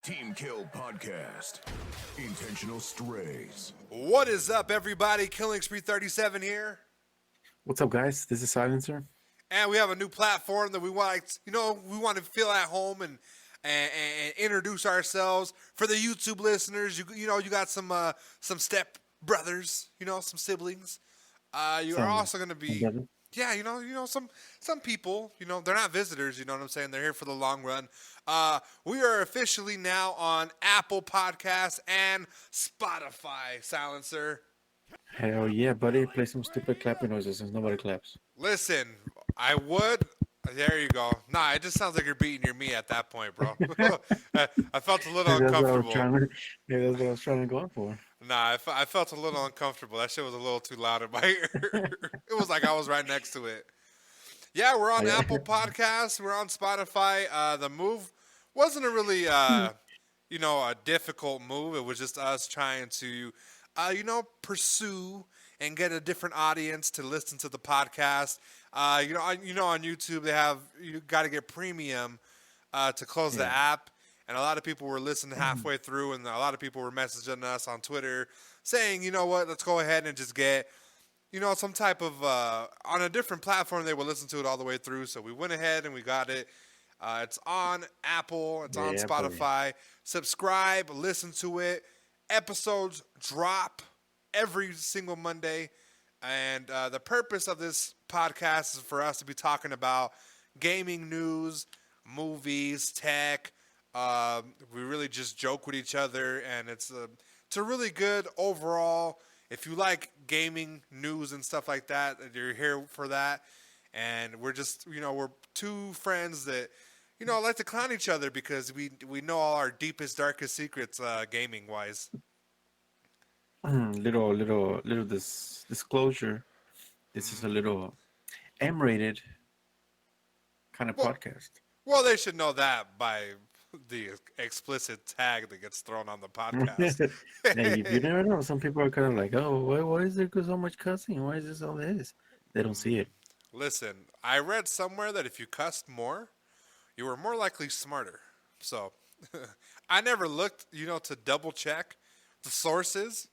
Team Kill Podcast. Intentional Strays. What is up, everybody? Killing Spree 37 here. What's up, guys? This is Silencer. And we have a new platform that we want, we want to feel at home and introduce ourselves. For the YouTube listeners, you got some step brothers, some siblings. You are also going to be, some people, they're not visitors, you know what I'm saying? They're here for the long run. We are officially now on Apple Podcasts and Spotify, Silencer. Hell yeah, buddy. Play some stupid clapping noises since nobody claps. Listen, I would. There you go. Nah, it just sounds like you're beating your me at that point, bro. I felt a little uncomfortable. Maybe that's what I was trying to go for. Nah, I felt a little uncomfortable. That shit was a little too loud in my ear. It was like I was right next to it. Yeah, we're on Apple Podcasts. We're on Spotify. The move wasn't a really, a difficult move. It was just us trying to, pursue and get a different audience to listen to the podcast. On YouTube they have you got to get premium to close the app, and a lot of people were listening halfway through, and a lot of people were messaging us on Twitter saying, you know what, let's go ahead and just get, some type of on a different platform they will listen to it all the way through. So we went ahead and we got it. It's on Apple. It's on Spotify. Buddy. Subscribe. Listen to it. Episodes drop every single Monday. And the purpose of this podcast is for us to be talking about gaming news, movies, tech. We really just joke with each other. And it's a really good overall. If you like gaming news and stuff like that, you're here for that. And we're just, we're two friends that, like to clown each other because we know all our deepest, darkest secrets, gaming wise. Little disclosure. This is a little M-rated kind of podcast. Well, they should know that by the explicit tag that gets thrown on the podcast. Hey, you never know. Some people are kind of like, oh, why is there so much cussing? Why is this all this? They don't see it. Listen, I read somewhere that if you cussed more, you were more likely smarter. So I never looked, to double check the sources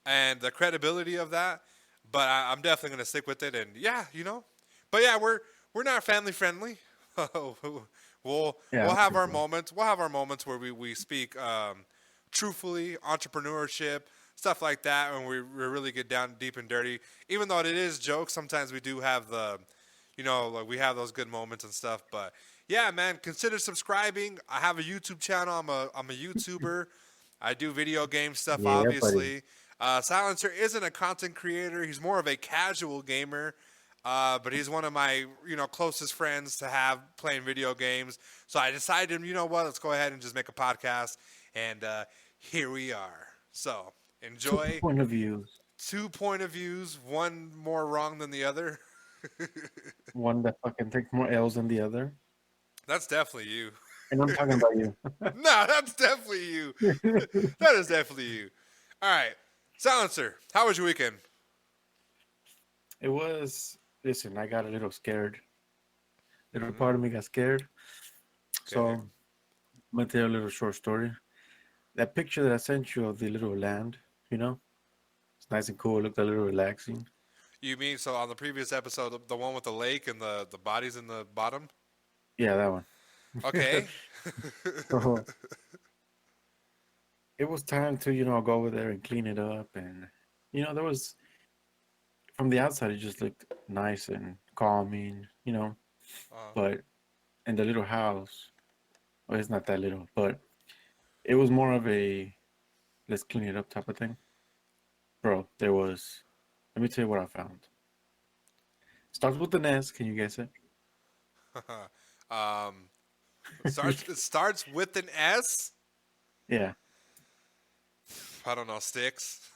and the credibility of that. But I'm definitely going to stick with it. And but yeah, we're not family friendly. We'll have our moments. We'll have our moments where we speak truthfully, entrepreneurship, stuff like that, and we really get down deep and dirty. Even though it is jokes, sometimes we do have we have those good moments and stuff. But yeah, man, consider subscribing. I have a YouTube channel. I'm a YouTuber. I do video game stuff, obviously. Silencer isn't a content creator. He's more of a casual gamer. But he's one of my, closest friends to have playing video games. So I decided, let's go ahead and just make a podcast. And here we are. So enjoy. 2 point of views. 2 point of views. One more wrong than the other. One that fucking takes more L's than the other. That's definitely you. And I'm talking about you. No, that's definitely you. That is definitely you. All right. Silencer, how was your weekend? It was... Listen, I got a little scared. Little part of me got scared. Okay. So, I'm going to tell you a little short story. That picture that I sent you of the little land, it's nice and cool. It looked a little relaxing. You mean, so on the previous episode, the one with the lake and the bodies in the bottom? Yeah, that one. Okay. So, it was time to, go over there and clean it up. And, there was... From the outside, it just looked nice and calming, But in the little house, well, it's not that little, but it was more of a let's clean it up type of thing. Bro, let me tell you what I found. Starts with an S. Can you guess it? Starts with an S? Yeah. I don't know, sticks.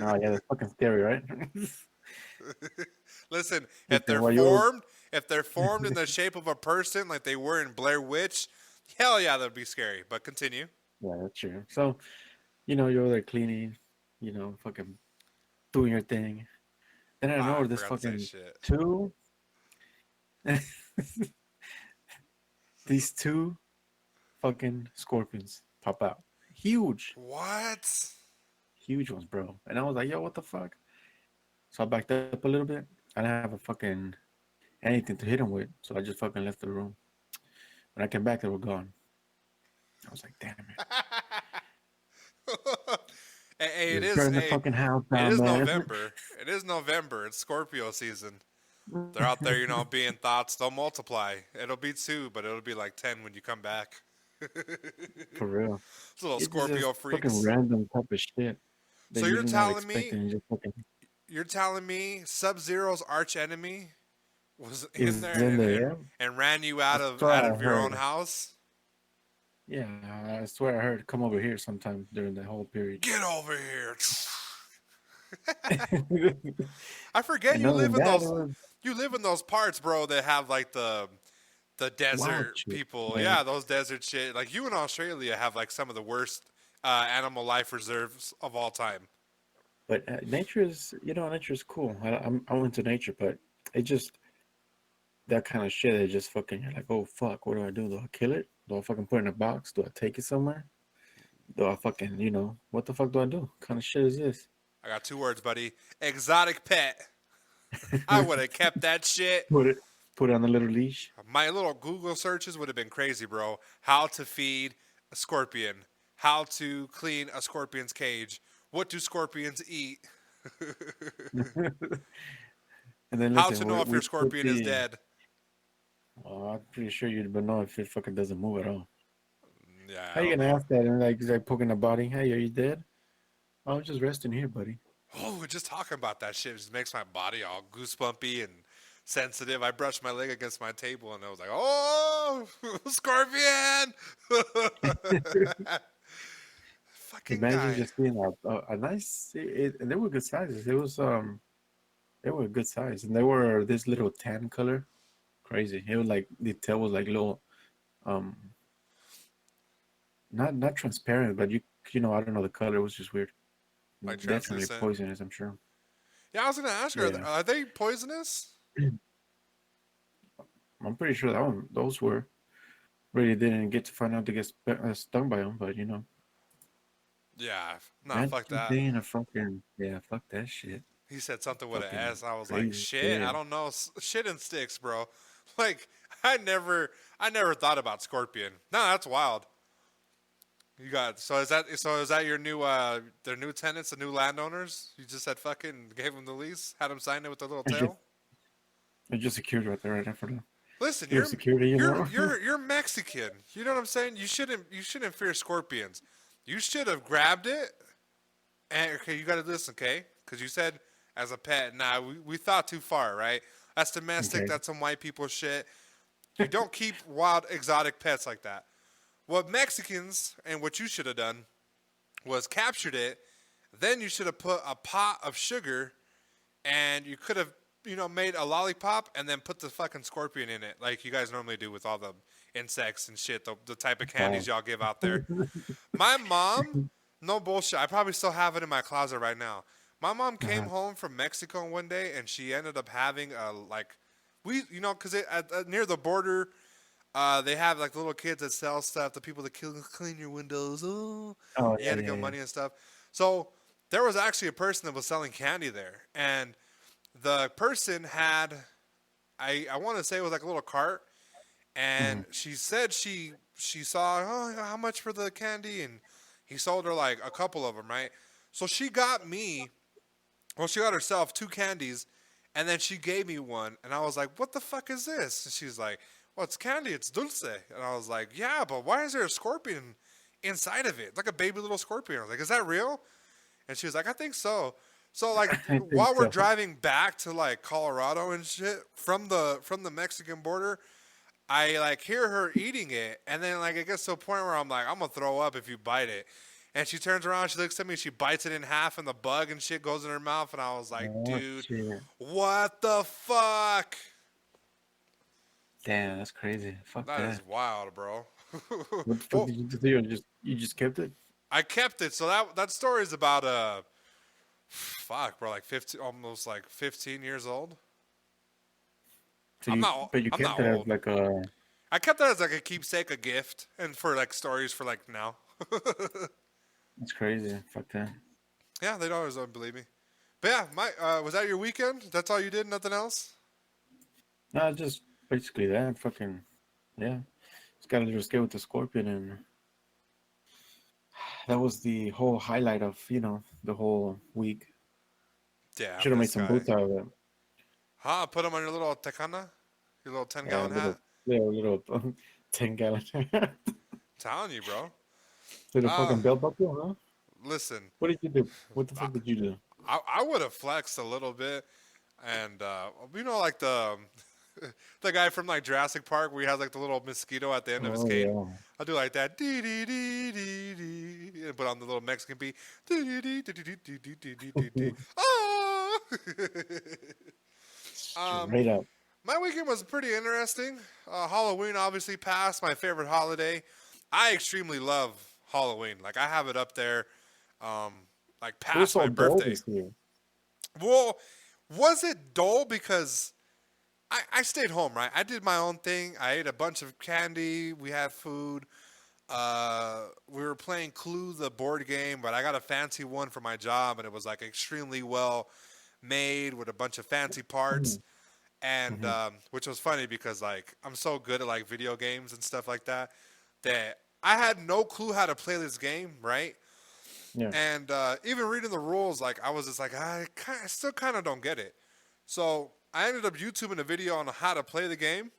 Oh yeah, that's fucking scary, right? Listen, if they're formed in the shape of a person like they were in Blair Witch, hell yeah, that'd be scary. But continue. Yeah, that's true. So, you're there cleaning, fucking doing your thing. Then I know this fucking two, these two fucking scorpions pop out. Huge, What? huge ones, bro. And I was like, yo, what the fuck? So I backed up a little bit. I didn't have a fucking anything to hit them with, so I just fucking left the room. When I came back, they were gone. I was like, damn it. Hey, You're burning the fucking house it down, is man. November. It is November. It's Scorpio season. They're out there, being thoughts. They'll multiply. It'll be 2, but it'll be like 10 when you come back. For real. It's little It's Scorpio just fucking freaks. random type of shit that So you're not expecting. And just fucking you're telling me Sub-Zero's arch enemy was is in there in there. and ran you out That's of what I your own heard. house? Yeah, I swear I heard come over here sometime during that whole period. Get over here. I forget And you other live than in that, those it was you live in those parts, bro, that have like the desert shit. people. Yeah. Yeah, those desert shit. Like you in Australia have like some of the worst animal life reserves of all time. But nature is, nature is cool. I'm into nature, but it just that kind of shit. It just fucking you're like, oh fuck, what do? Do I kill it? Do I fucking put it in a box? Do I take it somewhere? Do I fucking, what the fuck do I do? What kind of shit is this? I got 2 words, buddy. Exotic pet. I would have kept that shit. Put it on a little leash. My little Google searches would have been crazy, bro. How to feed a scorpion. How to clean a scorpion's cage. What do scorpions eat? And then How listen, to know if we your put scorpion is the. dead. I'm pretty sure you'd know if it fucking doesn't move at all. Yeah, How I you don't gonna know. ask that and like poking the body? Hey, are you dead? I was just resting here, buddy. Oh, just talking about that shit just makes my body all goosebumpy and sensitive. I brushed my leg against my table and I was like, oh, scorpion! Fucking Imagine guy. just seeing a nice. And they were good sizes. It was they were good size, and they were this little tan color. Crazy. It was like the tail was like little, um, not transparent, but I don't know the color. It was just weird. Like Definitely translucent. poisonous, I'm sure. Yeah, I was going to ask her, Yeah, are they poisonous? I'm pretty sure those were. Really didn't get to find out to get stung by them, but Yeah. Nah, fuck imagine that. being a fucking fuck that shit. He said something with an Fucking S. I was like, crazy shit, I shit. don't know. Shit and sticks, bro. Like, I never thought about Scorpion. No, that's wild. You got so is that your new their new tenants, the new landowners? You just said fucking gave them the lease, had them sign it with the little It's just, tail. it's just secured right there, right after the Listen, little security, you're Mexican. You know what I'm saying? You shouldn't fear scorpions. You should have grabbed it. And okay, you got to listen, okay? Because you said as a pet. Nah, we thought too far, right? That's domestic. Okay. That's some white people shit. You don't keep wild exotic pets like that. What Mexicans and what you should have done was captured it. Then you should have put a pot of sugar, and you could have made a lollipop and then put the fucking scorpion in it, like you guys normally do with all the insects and shit, the type of candies y'all give out there. My mom, no bullshit, I probably still have it in my closet right now. My mom came home from Mexico one day and she ended up having because near the border, they have like little kids that sell stuff, the people that clean your windows. Oh, Oh you had to give money and stuff. So there was actually a person that was selling candy there, and the person had, I want to say it was like a little cart, and she said she saw, oh, how much for the candy, and he sold her like a couple of them, right? So she got herself 2 candies, and then she gave me one, and I was like, what the fuck is this? And she's like, well, it's candy, it's dulce. And I was like, yeah, but why is there a scorpion inside of it? It's like a baby little scorpion. I was like, is that real? And she was like, I think so. So like I think while we're so. driving back to like Colorado and shit from the Mexican border, I like hear her eating it, and then like it gets to a point where I'm like, I'm gonna throw up if you bite it. And she turns around, she looks at me, she bites it in half, and the bug and shit goes in her mouth, and I was like, Oh, dude, shit. what the fuck? Damn, that's crazy. Fuck That is that. wild, bro. What the fuck Well, did you do? You just kept it? I kept it. So that story is about fuck, bro, like 15, almost like 15 years old. So I'm you not but you I'm kept not it as old. like a I kept that as like a keepsake, a gift, and for like stories for like now. It's crazy. Fuck that. Yeah, they'd always don't believe me. But yeah, was that your weekend? That's all you did? Nothing else? No, just basically that. Fucking yeah. Just got a little scared with the scorpion, and that was the whole highlight of the whole week. Damn, Should have made this some guy. boots out of it. Huh? Put them on your little tecana? Your little 10 Yeah, gallon hat? little 10 gallon. Telling you, bro. Little Uh, fucking belt buckle, huh? listen, What did you do? What the I, fuck did you do? I would have flexed a little bit. And, like the guy from like Jurassic Park where he has like the little mosquito at the end of his Oh cane. yeah. I'll do like that. Dee dee dee dee dee. And put on the little Mexican beat. Dee dee dee dee dee dee dee dee dee dee dee. Ah! Straight up. My weekend was pretty interesting. Halloween obviously passed, my favorite holiday. I extremely love Halloween. Like I have it up there, like It was past so my dull birthday. this year. Well, was it dull because I stayed home, right? I did my own thing. I ate a bunch of candy. We had food. We were playing Clue, the board game, but I got a fancy one for my job, and it was like extremely well made with a bunch of fancy parts. And Mm-hmm. which was funny because like I'm so good at like video games and stuff like that that I had no clue how to play this game, right? Yeah. And even reading the rules, like I was just like I still kind of don't get it. So I ended up YouTubing a video on how to play the game,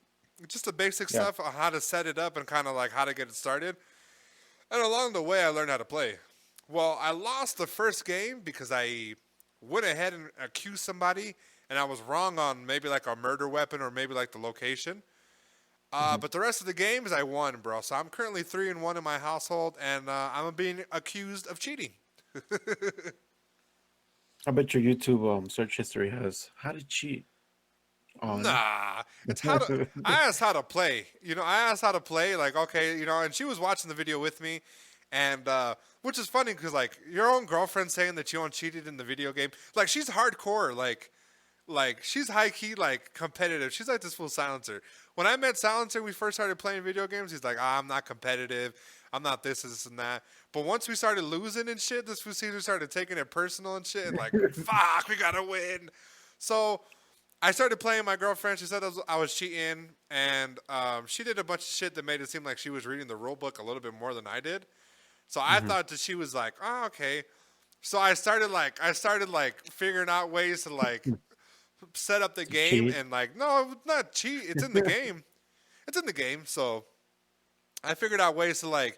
just the basic Yeah. stuff on how to set it up and kind of like how to get it started. And along the way, I learned how to play. Well, I lost the first game because I went ahead and accused somebody, and I was wrong on maybe like a murder weapon or maybe like the location. Mm-hmm. But the rest of the games I won, bro. So I'm currently 3-1 in my household, and I'm being accused of cheating. I bet your YouTube search history has how to cheat on. Nah, it's how to. I asked how to play. I asked how to play. Like, okay, and she was watching the video with me, and which is funny because like your own girlfriend saying that you cheated in the video game. Like, she's hardcore. Like she's high key like competitive. She's like this full Silencer. When I met Silencer, we first started playing video games. He's like, I'm not competitive. I'm not this and that. But once we started losing and shit, this Caesar started taking it personal and shit. And like, fuck, we gotta win. So I started playing my girlfriend. She said I was cheating, and she did a bunch of shit that made it seem like she was reading the rule book a little bit more than I did. So I Mm-hmm. thought that she was like, oh, okay. So I started like figuring out ways to like set up the game Cheat. and like, no, not cheat. It's in the game. It's in the game. So I figured out ways to like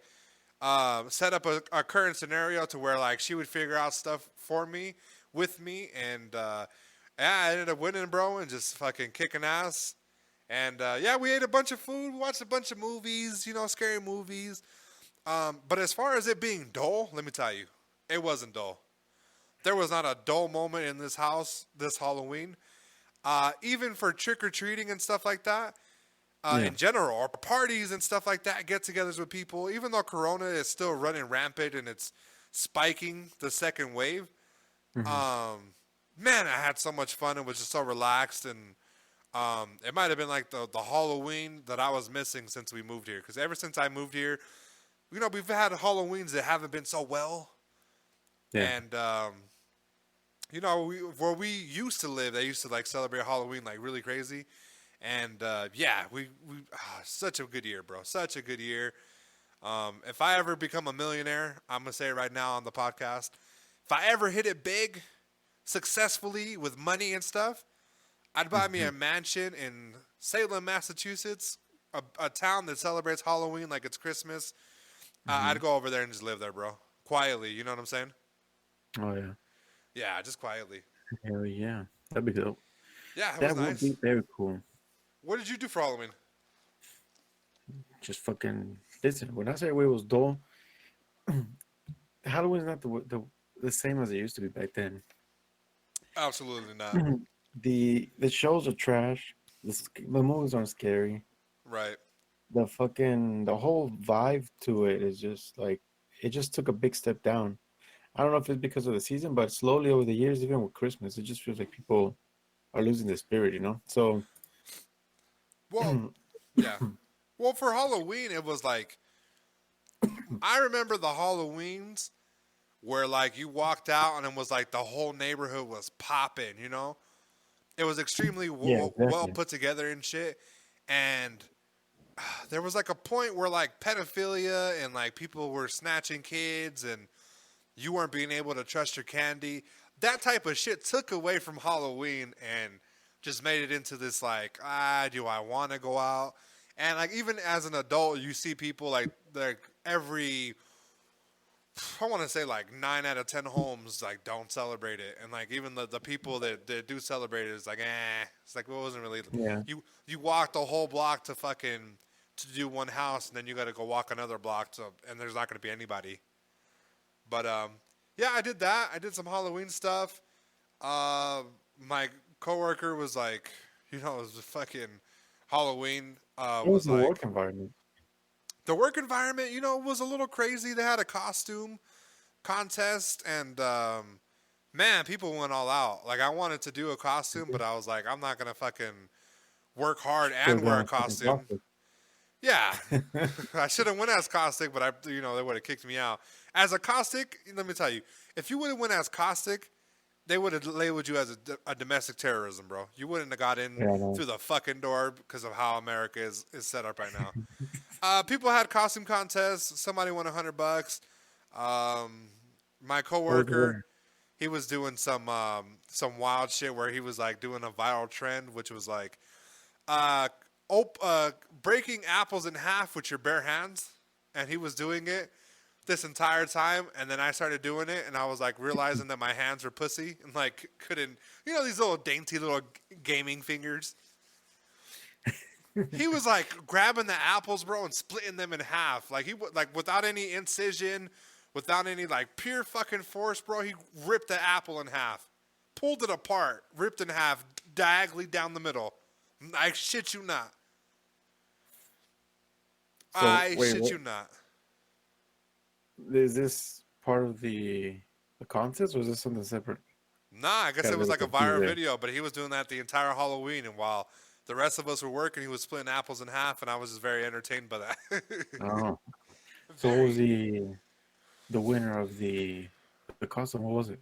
set up a current scenario to where like she would figure out stuff for me with me, and yeah, I ended up winning, bro, and just fucking kicking ass. And yeah, we ate a bunch of food, we watched a bunch of movies, scary movies. But as far as it being dull, let me tell you, it wasn't dull. There was not a dull moment in this house this Halloween. Even for trick or treating and stuff like that, Yeah. in general, or parties and stuff like that, get-togethers with people. Even though Corona is still running rampant and it's spiking the second wave, Mm-hmm. man, I had so much fun and was just so relaxed. And it might have been like the Halloween that I was missing since we moved here. Because ever since I moved here, we've had Halloweens that haven't been so well. Yeah. And where we used to live, they used to like celebrate Halloween like really crazy. And yeah, we such a good year, bro. Such a good year. If I ever become a millionaire, I'm gonna say it right now on the podcast. If I ever hit it big, successfully with money and stuff, I'd buy me Mm-hmm. a mansion in Salem, Massachusetts, a town that celebrates Halloween like it's Christmas. Mm-hmm. I'd go over there and just live there, bro, quietly. You know what I'm saying? Oh yeah. Yeah, just quietly. Hell yeah. That'd be dope. Yeah, it was That would nice. be very cool. What did you do for Halloween? Just fucking listen. When I say it was dull, Halloween's not the same as it used to be back then. Absolutely not. The shows are trash. The movies aren't scary. Right. The whole vibe to it is just like it just took a big step down. I don't know if it's because of the season, but slowly over the years, even with Christmas, it just feels like people are losing the spirit, So Well, yeah. Well, for Halloween, it was like I remember the Halloweens where like you walked out and it was like the whole neighborhood was popping. You know, it was extremely Yeah, well exactly. put together and shit. And there was like a point where like pedophilia and like people were snatching kids and you weren't being able to trust your candy. That type of shit took away from Halloween and just made it into this like, do I want to go out? And like even as an adult, you see people like every I want to say like 9 out of 10 homes like don't celebrate it, and like even the people that do celebrate it is like, it's like it wasn't really. Yeah. You walk the whole block to do one house, and then you got to go walk another block to, and there's not going to be anybody. But yeah, I did that. I did some Halloween stuff. My coworker was like, it was fucking Halloween. What was Was the work like environment? the work environment. Was a little crazy. They had a costume contest, and man, people went all out. Like I wanted to do a costume, but I was like, I'm not gonna fucking work hard Still and wear a going fucking costume. process. Yeah, I should have went as Caustic, but they would have kicked me out. As a Caustic, let me tell you, if you would have went as Caustic, they would have labeled you as a domestic terrorism, bro. You wouldn't have got in Yeah, I know. through the fucking door because of how America is set up right now. People had costume contests. Somebody won $100. My What was the coworker, winner? he was doing some wild shit where he was like doing a viral trend, which was like uh, breaking apples in half with your bare hands, and he was doing it this entire time. And then I started doing it, and I was like realizing that my hands were pussy and like couldn't, these little dainty little gaming fingers. He was like grabbing the apples, bro, and splitting them in half, like he would like without any incision, without any like pure fucking force, bro. He ripped the apple in half, pulled it apart, ripped in half diagonally down the middle. I shit you not. So I wait, shit what? you not. Is this part of the contest, or is this something separate? Nah, I guess Got a it was little like a confused viral there. video, but he was doing that the entire Halloween, and while the rest of us were working, he was splitting apples in half, and I was just very entertained by that. Oh, so what was Very. the winner of the costume? What was it?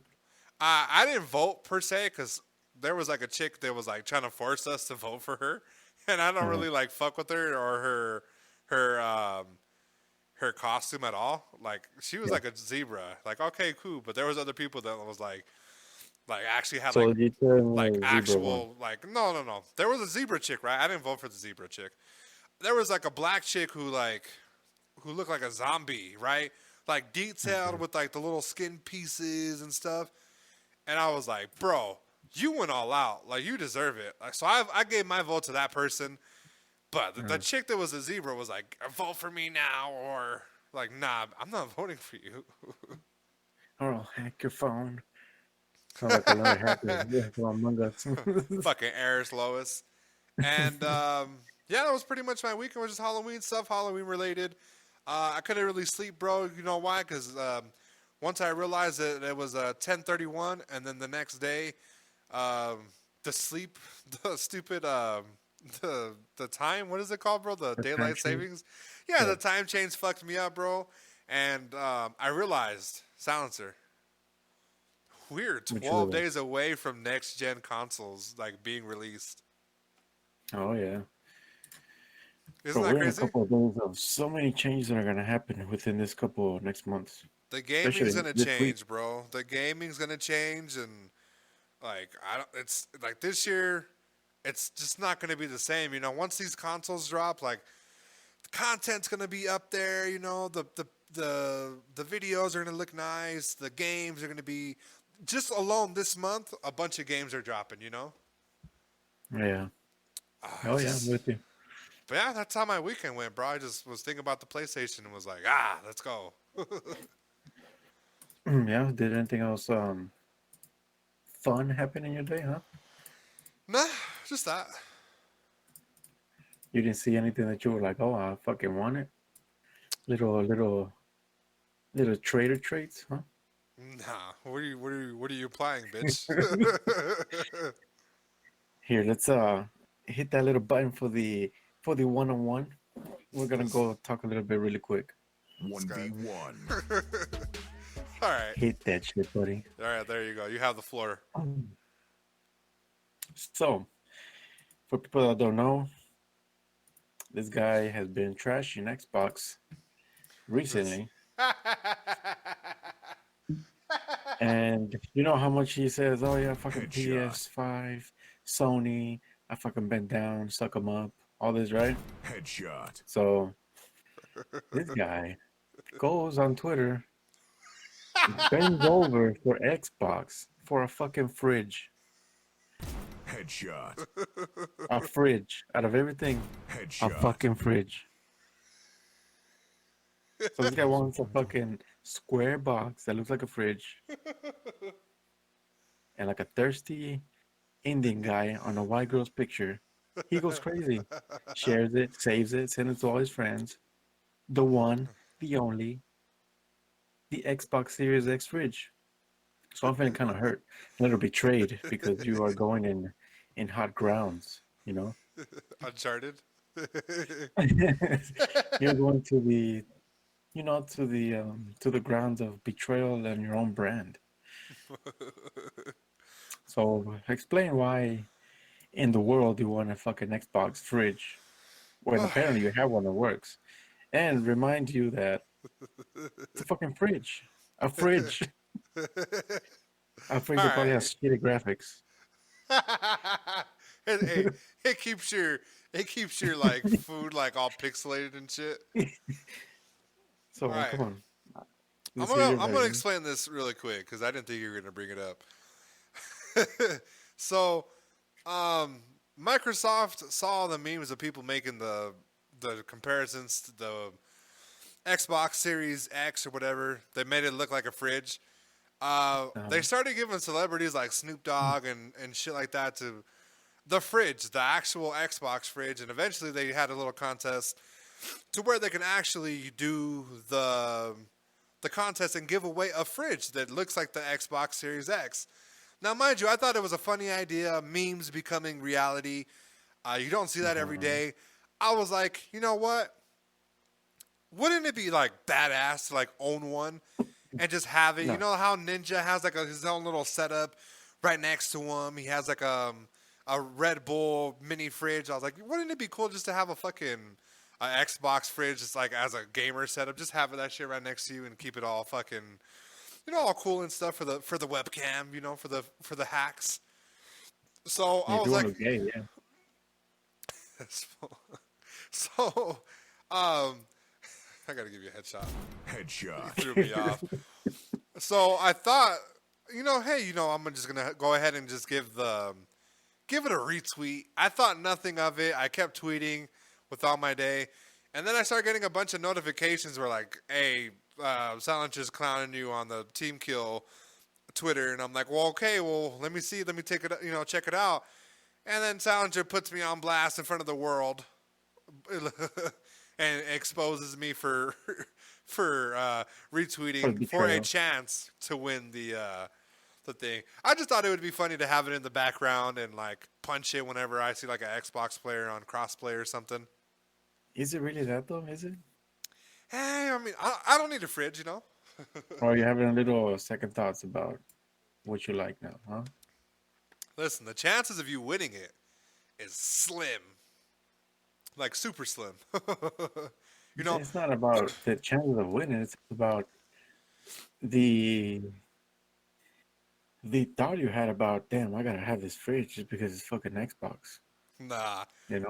I didn't vote per se because there was like a chick that was like trying to force us to vote for her, and I don't Uh, really like fuck with her or her costume at all. Like she was yeah. like a zebra. Like okay, cool, but there was other people that was like actually had So you tell like me zebra one. actual like no. There was a zebra chick, right? I didn't vote for the zebra chick. There was like a black chick who looked like a zombie, right? Like detailed Okay. with like the little skin pieces and stuff. And I was like, bro, you went all out. Like you deserve it. Like so I gave my vote to that person. But the Uh, chick that was a zebra was like, vote for me now or like, nah, I'm not voting for you. or I'll hack your phone. Sounds like a lot of hackers. Yeah, from Among Us. Fucking Eris Lois. And yeah, that was pretty much my weekend. Was just Halloween stuff, Halloween related. I couldn't really sleep, bro. You know why? Because once I realized that it was 10:31, and then the next day, um, the sleep, the stupid, the time. What is it called, bro? The The time daylight change. savings. Yeah, Yeah, the time change fucked me up, bro. And I realized silencer. We're which 12 was. days away from next gen consoles like being released. Oh yeah. Isn't But that we're in a crazy? couple of days of so many changes that are gonna happen within this couple of next months, The gaming's especially gonna this week. change, bro. The gaming's gonna change, and like I don't. It's like this year, it's just not gonna be the same. Once these consoles drop, like the content's gonna be up there. The videos are gonna look nice. The games are gonna be just alone this month. A bunch of games are dropping. Yeah. Oh It's yeah, I'm just. with you. But yeah, that's how my weekend went, bro. I just was thinking about the PlayStation and was like, let's go. Yeah. Did anything else fun happen in your day, huh? Nah, just that. You didn't see anything that you were like, oh, I fucking want it. Little trader traits, huh? Nah, what are you applying, bitch? Here, let's hit that little button for the one on one. we're gonna go talk a little bit really quick. This guy. 1v1. All right. Hate that shit, buddy. All right, there you go. You have the floor. So, for people that don't know, this guy has been trashing Xbox recently. And you know how much he says, oh yeah, fucking Headshot. PS5, Sony, I fucking bent down, suck them up, all this, right? Headshot. So this guy goes on Twitter, bends over for Xbox for a fucking fridge. Headshot. A fridge. Out of everything, a Headshot. fucking fridge. So this guy wants a fucking square box that looks like a fridge. And like a thirsty Indian guy on a white girl's picture. He goes crazy. Shares it, saves it, sends it to all his friends. The one, the only, the Xbox Series X fridge. So I'm feeling kind of hurt, a little betrayed because you are going in hot grounds, you know? Uncharted. You're going to the, to the grounds of betrayal and your own brand. So explain why in the world you want a fucking Xbox fridge when apparently you have one that works. And remind you that it's a fucking fridge. A fridge. A fridge that probably has shitty graphics. it keeps your like food like all pixelated and shit. So All right. come on. I'm gonna explain this really quick because I didn't think you were gonna bring it up. So, Microsoft saw the memes of people making the comparisons to the Xbox Series X or whatever. They made it look like a fridge. They started giving celebrities like Snoop Dogg and shit like that to the fridge, the actual Xbox fridge, and eventually they had a little contest to where they can actually do the contest and give away a fridge that looks like the Xbox Series X. Now, mind you, I thought it was a funny idea, memes becoming reality. You don't see that every day. I was like, you know what? Wouldn't it be like badass to like own one and just have it? No. You know how Ninja has like his own little setup right next to him. He has like a Red Bull mini fridge. I was like, wouldn't it be cool just to have a fucking Xbox fridge just like as a gamer setup? Just have that shit right next to you and keep it all fucking, you know, all cool and stuff for the webcam, you know, for the hacks. So I was like, gay, yeah. so, I gotta give you a headshot. Headshot. Threw me off. So I thought, you know, hey, you know, I'm just gonna go ahead and just give it a retweet. I thought nothing of it. I kept tweeting with all my day, and then I started getting a bunch of notifications where like, hey, Silencer's clowning you on the Team Kill Twitter, and I'm like, well, okay, well, let me see, let me take it, you know, check it out, and then Silencer puts me on blast in front of the world. And exposes me for retweeting for a chance to win the thing. I just thought it would be funny to have it in the background and like punch it whenever I see like an Xbox player on crossplay or something. Is it really that though? Is it? Hey, I mean, I don't need a fridge, you know. Or are you having a little second thoughts about what you like now, huh? Listen, the chances of you winning it is slim. Like super slim. You know, it's not about the chances of winning. It's about the thought you had about, damn, I gotta have this fridge just because it's fucking Xbox. nah. You know?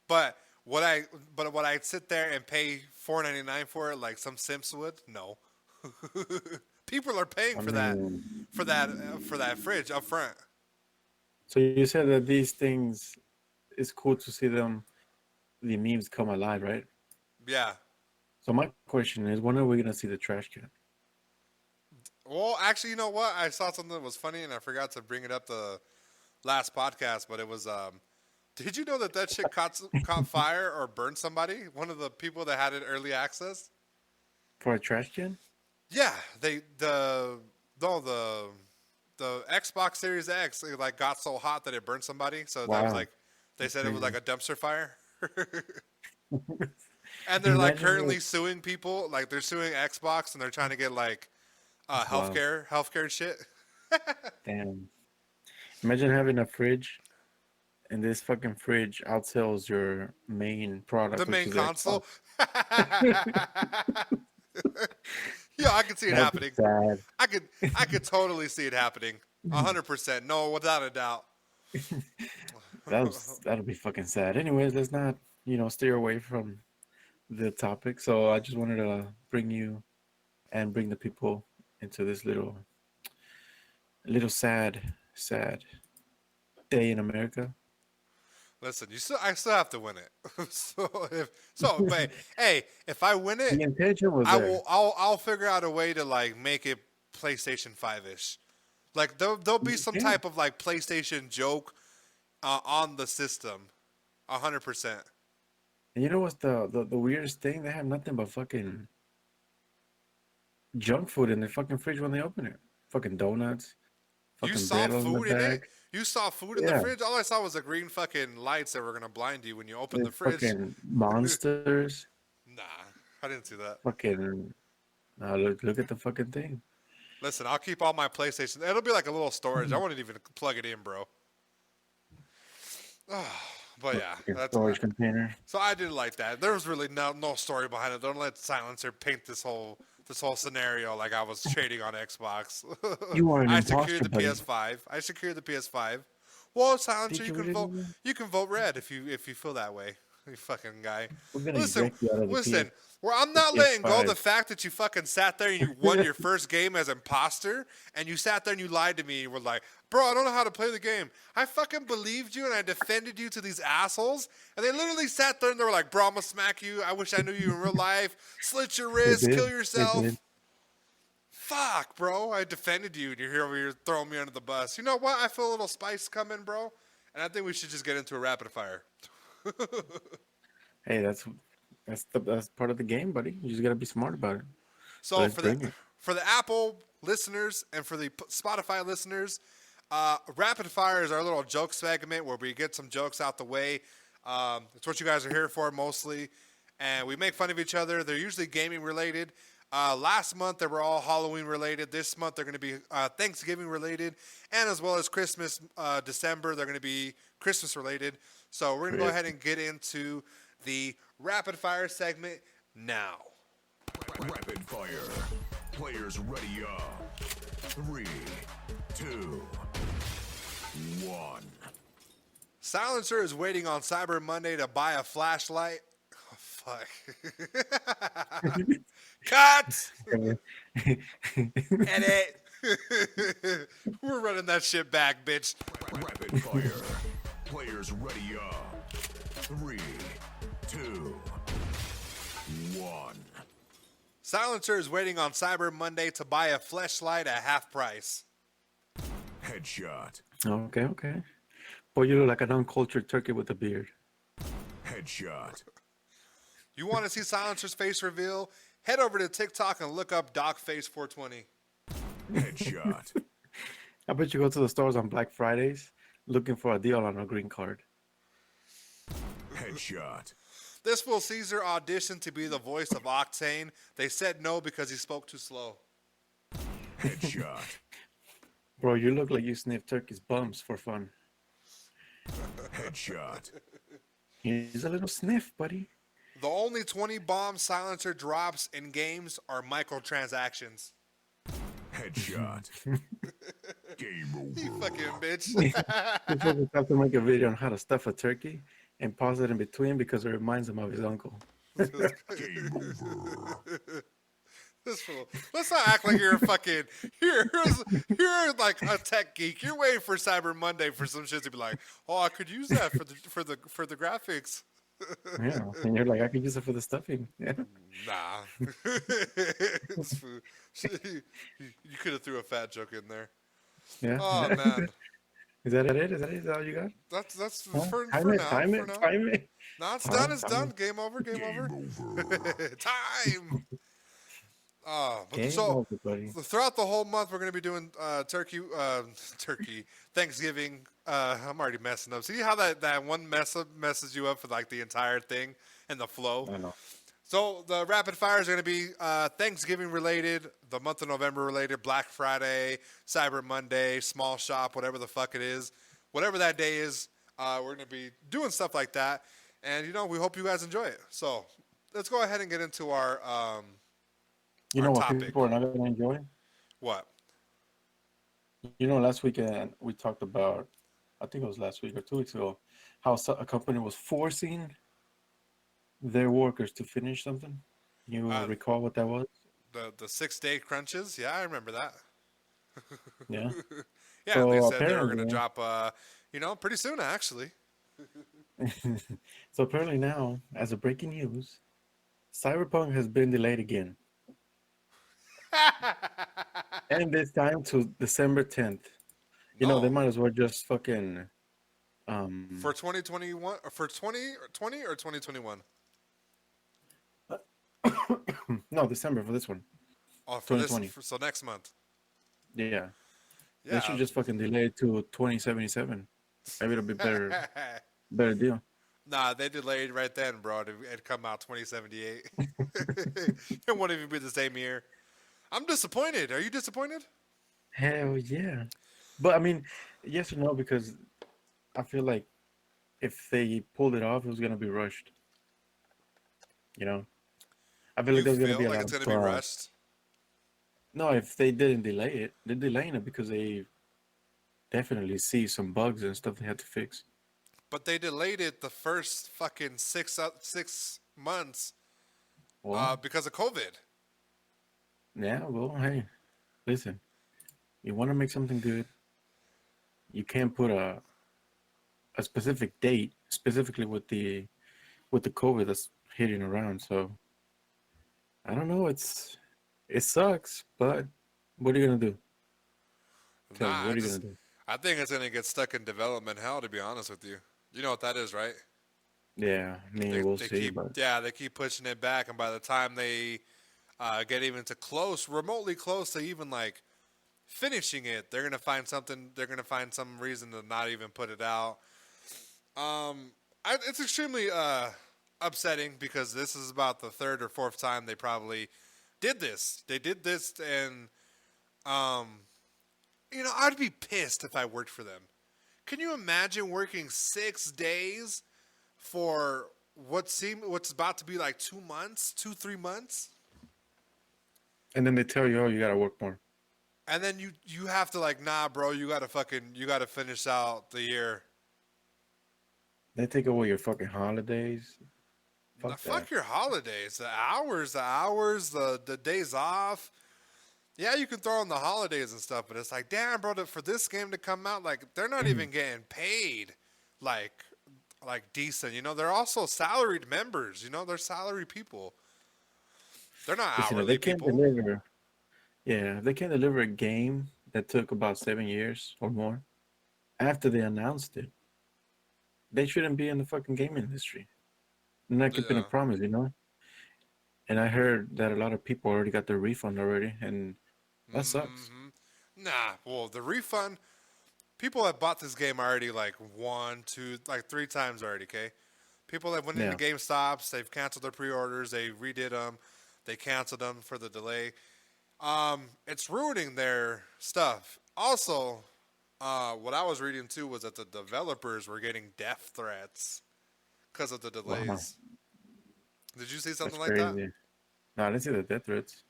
But would I sit there and pay $4.99 for it like some simps would? No. People are paying for that fridge up front. So you said that these things, it's cool to see them, the memes come alive, right? Yeah. So my question is, when are we gonna see the trash can? Well, actually, you know what? I saw something that was funny, and I forgot to bring it up the last podcast. But it was, did you know that shit caught fire or burned somebody? One of the people that had it early access. For a trash can? Yeah, the Xbox Series X like got so hot that it burned somebody. So that was like, they said it was like a dumpster fire. And they're like Imagine currently suing people. Like they're suing Xbox and they're trying to get like wow, healthcare shit. damn. Imagine having a fridge and this fucking fridge outsells your main The product, which main is Xbox. console. Yeah, I could see it That'd be happening. sad. I could totally see it happening. 100%. No, without a doubt. That'll be fucking sad. Anyways, let's not, steer away from the topic. So I just wanted to bring you and bring the people into this little sad day in America. Listen, I still have to win it. But hey, if I win The it, intention was I there. will. I'll figure out a way to like make it PlayStation 5-ish. Like there'll be some Yeah. type of like PlayStation joke on the system. 100%. And you know what's the weirdest thing? They have nothing but fucking junk food in their fucking fridge when they open it. Fucking donuts, You fucking saw bread on the food in it. bag. You saw food in the Yeah, fridge. All I saw was the green fucking lights that were gonna blind you when you opened the there's fridge. fucking monsters. Nah, I didn't see that. Fucking look at the fucking thing. Listen, I'll keep all my PlayStation. It'll be like a little storage. I won't even plug it in, bro. But yeah, Fucking that's storage container. so I did like that. There was really no story behind it. Don't let Silencer paint this whole scenario like I was trading on Xbox. You are an I imposter, secured the buddy. PS5. I secured the PS5. Well, Silencer, Did you you can really vote. do that? You can vote red if you feel that way. You fucking guy. We're gonna Listen, eject you out of the listen. PS, Where I'm not the letting go of PS5. the fact that you fucking sat there and you won your first game as imposter, and you sat there and you lied to me. You were like, "Bro, I don't know how to play the game." I fucking believed you and I defended you to these assholes, and they literally sat there and they were like, "Bro, I'm gonna smack you. I wish I knew you in real life. Slit your They wrist, did. kill They yourself." did. Fuck, bro. I defended you, and you're here over here throwing me under the bus. You know what? I feel a little spice coming, bro, and I think we should just get into a rapid fire. Hey, that's part of the game, buddy. You just gotta be smart about it. So Let's bring it. for the Apple listeners and for the Spotify listeners, rapid fire is our little joke segment where we get some jokes out the way. It's what you guys are here for mostly, and we make fun of each other. They're usually gaming related. Last month they were all Halloween related. This month they're going to be Thanksgiving related, and as well as Christmas. December they're going to be Christmas related. So we're going to go ahead and get into the rapid fire segment now. Rapid fire. Players ready up. 3, 2, 1. Silencer is waiting on Cyber Monday to buy a flashlight. Oh, fuck. Cut! Edit. We're running that shit back, bitch. Rapid fire. Players ready up. 3, 2, 1. Silencer is waiting on Cyber Monday to buy a flashlight at half price. Headshot. Okay. Boy, you look like an uncultured turkey with a beard. Headshot. You want to see Silencer's face reveal? Head over to TikTok and look up DocFace420. Headshot. I bet you go to the stores on Black Fridays looking for a deal on a green card. Headshot. This fool Caesar auditioned to be the voice of Octane. They said no because he spoke too slow. Headshot. Bro, you look like you sniff turkey's bums for fun. Headshot. Here's a little sniff, buddy. The only 20 bomb Silencer drops in games are microtransactions. Headshot. Game You over. fucking bitch. This was have to make a video on how to stuff a turkey and pause it in between because it reminds him of his uncle. Game over. This fool. Let's not act like you're a fucking you're like a tech geek. You're waiting for Cyber Monday for some shit to be like, oh, I could use that for the graphics. Yeah, and you're like, I could use it for the stuffing. Yeah. Nah. This fool. You could have threw a fat joke in there. Yeah. Oh man. Is that it? Is that all you got? That's Huh? for Time now. it, time for it, now. time it. No, it's Time, done. It's time. done. Game over. Game over. Time. Game So over, buddy. throughout the whole month, we're going to be doing turkey Thanksgiving. I'm already messing up. See how that one messes you up for like the entire thing and the flow. I know. So the rapid fire is going to be Thanksgiving related, the month of November related, Black Friday, Cyber Monday, small shop, whatever the fuck it is, whatever that day is. We're going to be doing stuff like that, and we hope you guys enjoy it. So let's go ahead and get into our You know what topic. people are not going to enjoy? What? Last weekend we talked about, I think it was last week or 2 weeks ago, how a company was forcing their workers to finish something. You recall what that was? The 6-day crunches? Yeah, I remember that. Yeah. Yeah, So they said they were going to apparently, drop, pretty soon, actually. so apparently now, as a breaking news, Cyberpunk has been delayed again, and this time to December 10th. They No. might as well just fucking For 2021, for 2020 or 2021? no, December for this one. Oh, for this, 2020. so next month. Yeah. They should Yeah. just fucking delay it to 2077. Maybe it'll be better deal. Nah, they delayed right then, bro. It'd come out 2078. It won't even be the same year. I'm disappointed. Are you disappointed? Hell yeah. But I mean, yes or no, because I feel like if they pulled it off, it was gonna be rushed. I feel like You there's gonna feel be a like lot it's of gonna be rushed? No, if they didn't delay it, they're delaying it because they definitely see some bugs and stuff they had to fix. But they delayed it the first fucking 6 months Well, because of COVID. yeah, well, hey, listen, you want to make something good, you can't put a specific date, specifically with the COVID that's hitting around. So I don't know. It sucks, but what are you gonna do? Tell me, Nah, what are you gonna do? I think it's gonna get stuck in development hell. To be honest with you, you know what that is, right? Yeah, I mean, we'll see, but They keep pushing it back, and by the time they get even to remotely close to even like finishing it, they're gonna find something. They're gonna find some reason to not even put it out. It's extremely upsetting because this is about the third or fourth time they probably did this. They did this, and I'd be pissed if I worked for them. Can you imagine working 6 days for what's about to be like 2 months, 3 months? and then they tell you, oh, you gotta work more. And then you have to like, nah, bro, you gotta finish out the year. They take away your fucking holidays. Nah, Fuck fuck that. your holidays, the hours, the days off. Yeah, you can throw in the holidays and stuff, but it's like, damn, bro, for this game to come out, like they're not even getting paid, like decent. They're also salaried members. They're salary people. They're not Listen, hourly people. if they can't deliver a game that took about 7 years or more after they announced it, they shouldn't be in the fucking game industry. They're not keeping a Yeah. promise, And I heard that a lot of people already got their refund already, and that sucks. Nah, well, the refund. People have bought this game already like 1, 2, like 3 times already. Okay, people that went into Yeah. GameStops, they've canceled their pre-orders, they redid them, they canceled them for the delay. It's ruining their stuff. Also, what I was reading too was that the developers were getting death threats because of the Wow, delays. Did you see that's something like that? crazy. No, I didn't see the death threats.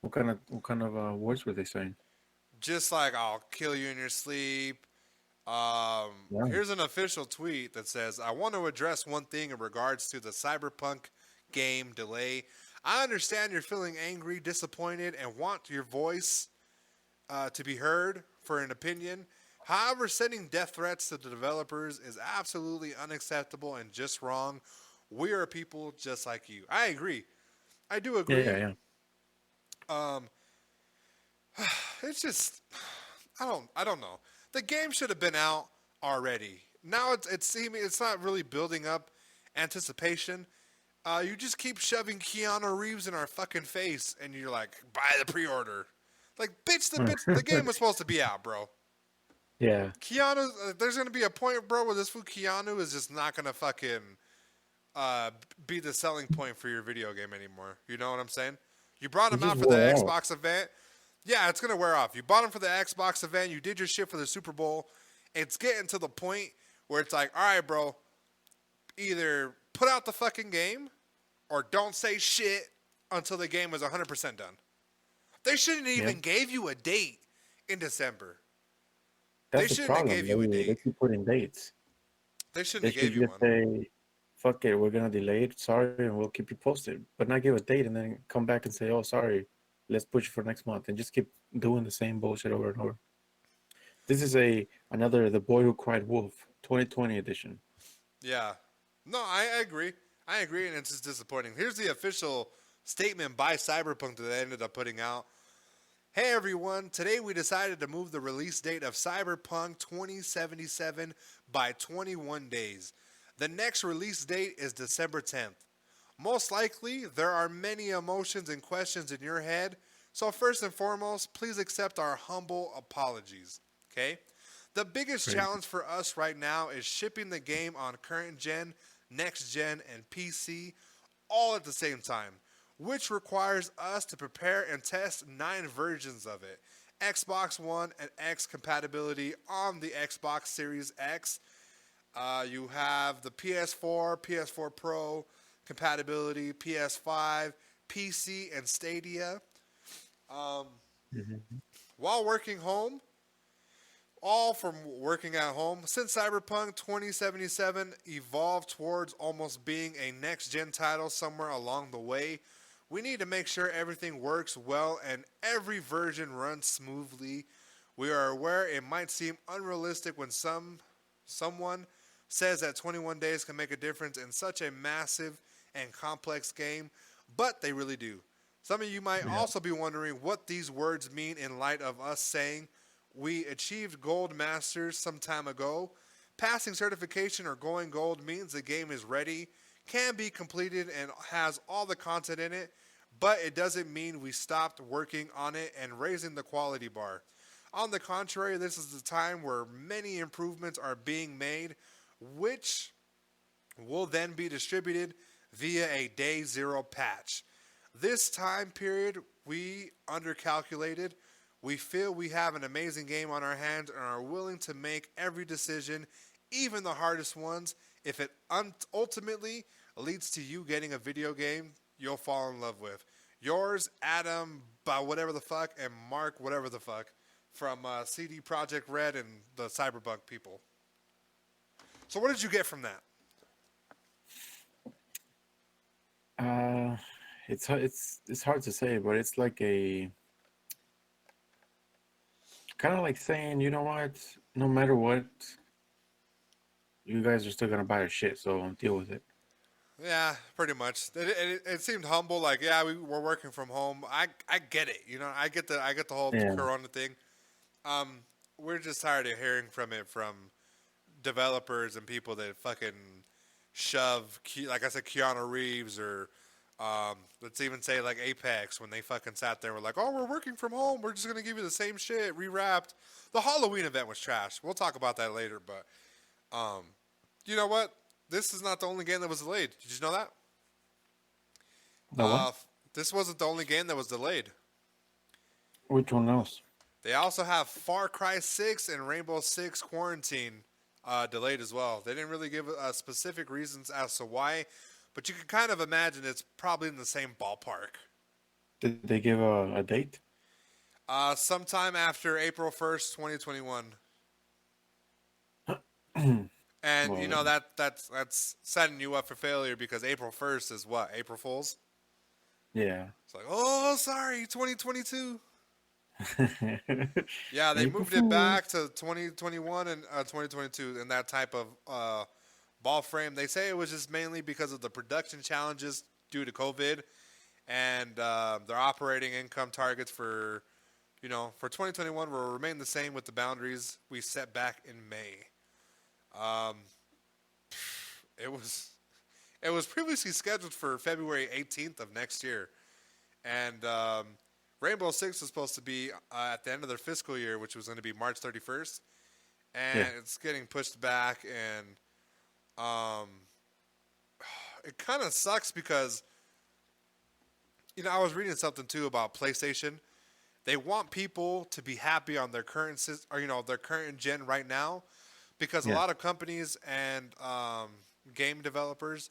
What kind of words were they saying? Just like I'll kill you in your sleep. Yeah. Here's an official tweet that says, I want to address one thing in regards to the Cyberpunk game delay. I understand you're feeling angry, disappointed, and want your voice to be heard for an opinion. However, sending death threats to the developers is absolutely unacceptable and just wrong. We are people just like you. I agree. I do agree. Yeah. It's just, I don't know. The game should have been out already. Now it's not really building up anticipation. You just keep shoving Keanu Reeves in our fucking face, and you're like, buy the pre-order. Like, bitch, the game was supposed to be out, bro. Yeah. Keanu, there's gonna be a point, bro, where this fool Keanu is just not gonna fucking be the selling point for your video game anymore. You know what I'm saying? You brought It them just out for the wore off. Xbox event. Yeah, it's gonna wear off. You bought them for the Xbox event. You did your shit for the Super Bowl. It's getting to the point where it's like, all right, bro, either put out the fucking game or don't say shit until the game is 100% done. They shouldn't even Yep. gave you a date in December. They That's the shouldn't have problem. gave you a They date. keep putting dates. They shouldn't They have gave should you just one. say, "Fuck it, we're gonna delay it. Sorry, and we'll keep you posted." But not give a date and then come back and say, "Oh, sorry, let's push it for next month," and just keep doing the same bullshit over and over. This is another The Boy Who Cried Wolf 2020 edition. Yeah. No, I agree. I agree, and it's just disappointing. Here's the official statement by Cyberpunk that they ended up putting out. Hey everyone, today we decided to move the release date of Cyberpunk 2077 by 21 days. The next release date is December 10th. Most likely, there are many emotions and questions in your head, so first and foremost, please accept our humble apologies. Okay? The biggest Crazy. challenge for us right now is shipping the game on current gen, next gen, and PC all at the same time, which requires us to prepare and test 9 versions of it. Xbox One and X compatibility on the Xbox Series X. You have the PS4, PS4 Pro compatibility, PS5, PC, and Stadia. Um, Mhm. while working home, all from working at home, since Cyberpunk 2077 evolved towards almost being a next gen title somewhere along the way, we need to make sure everything works well and every version runs smoothly. We are aware it might seem unrealistic when someone says that 21 days can make a difference in such a massive and complex game, but they really do. Some of you might Yeah. also be wondering what these words mean in light of us saying we achieved Gold Masters some time ago. Passing certification or going gold means the game is ready, can be completed, and has all the content in it, but it doesn't mean we stopped working on it and raising the quality bar. On the contrary, this is the time where many improvements are being made, which will then be distributed via a day zero patch. This time period we undercalculated. We feel we have an amazing game on our hands and are willing to make every decision, even the hardest ones, if it ultimately leads to you getting a video game you'll fall in love with. Yours, Adam, by whatever the fuck, and Mark, whatever the fuck, from CD Projekt Red and the Cyberpunk people. So, what did you get from that? Uh, it's hard to say, but it's like a kind of like saying, you know what? No matter what, you guys are still gonna buy our shit, so deal with it. Yeah, pretty much. It seemed humble, like yeah, we're working from home. I get it, you know. I get the whole Yeah. Corona thing. Um, we're just tired of hearing from it from developers and people that fucking shove, like I said, Keanu Reeves or let's even say like Apex when they fucking sat there and were like, oh, we're working from home. We're just gonna give you the same shit rewrapped. The Halloween event was trash. We'll talk about that later, but um, you know what? This is not the only game that was delayed. Did you know that? The what? This wasn't the only game that was delayed. Which one else? They also have Far Cry 6 and Rainbow Six Quarantine delayed as well. They didn't really give specific reasons as to why, but you can kind of imagine it's probably in the same ballpark. Did they give a date? Sometime after April 1st, 2021. And you know Well, that's setting you up for failure because April 1st is what? April Fools? yeah. It's like, oh, sorry, 2022. Yeah, they April moved it back Fools. to 2021 and 2022 in that type of ball frame. They say it was just mainly because of the production challenges due to COVID and their operating income targets for 2021 will remain the same with the boundaries we set back in May. Um, it was previously scheduled for February 18th of next year, and Rainbow Six was supposed to be at the end of their fiscal year, which was going to be March 31st, and Yeah. it's getting pushed back, and um, it kind of sucks because I was reading something too about PlayStation. They want people to be happy on their current or their current gen right now, because a Yeah. lot of companies and game developers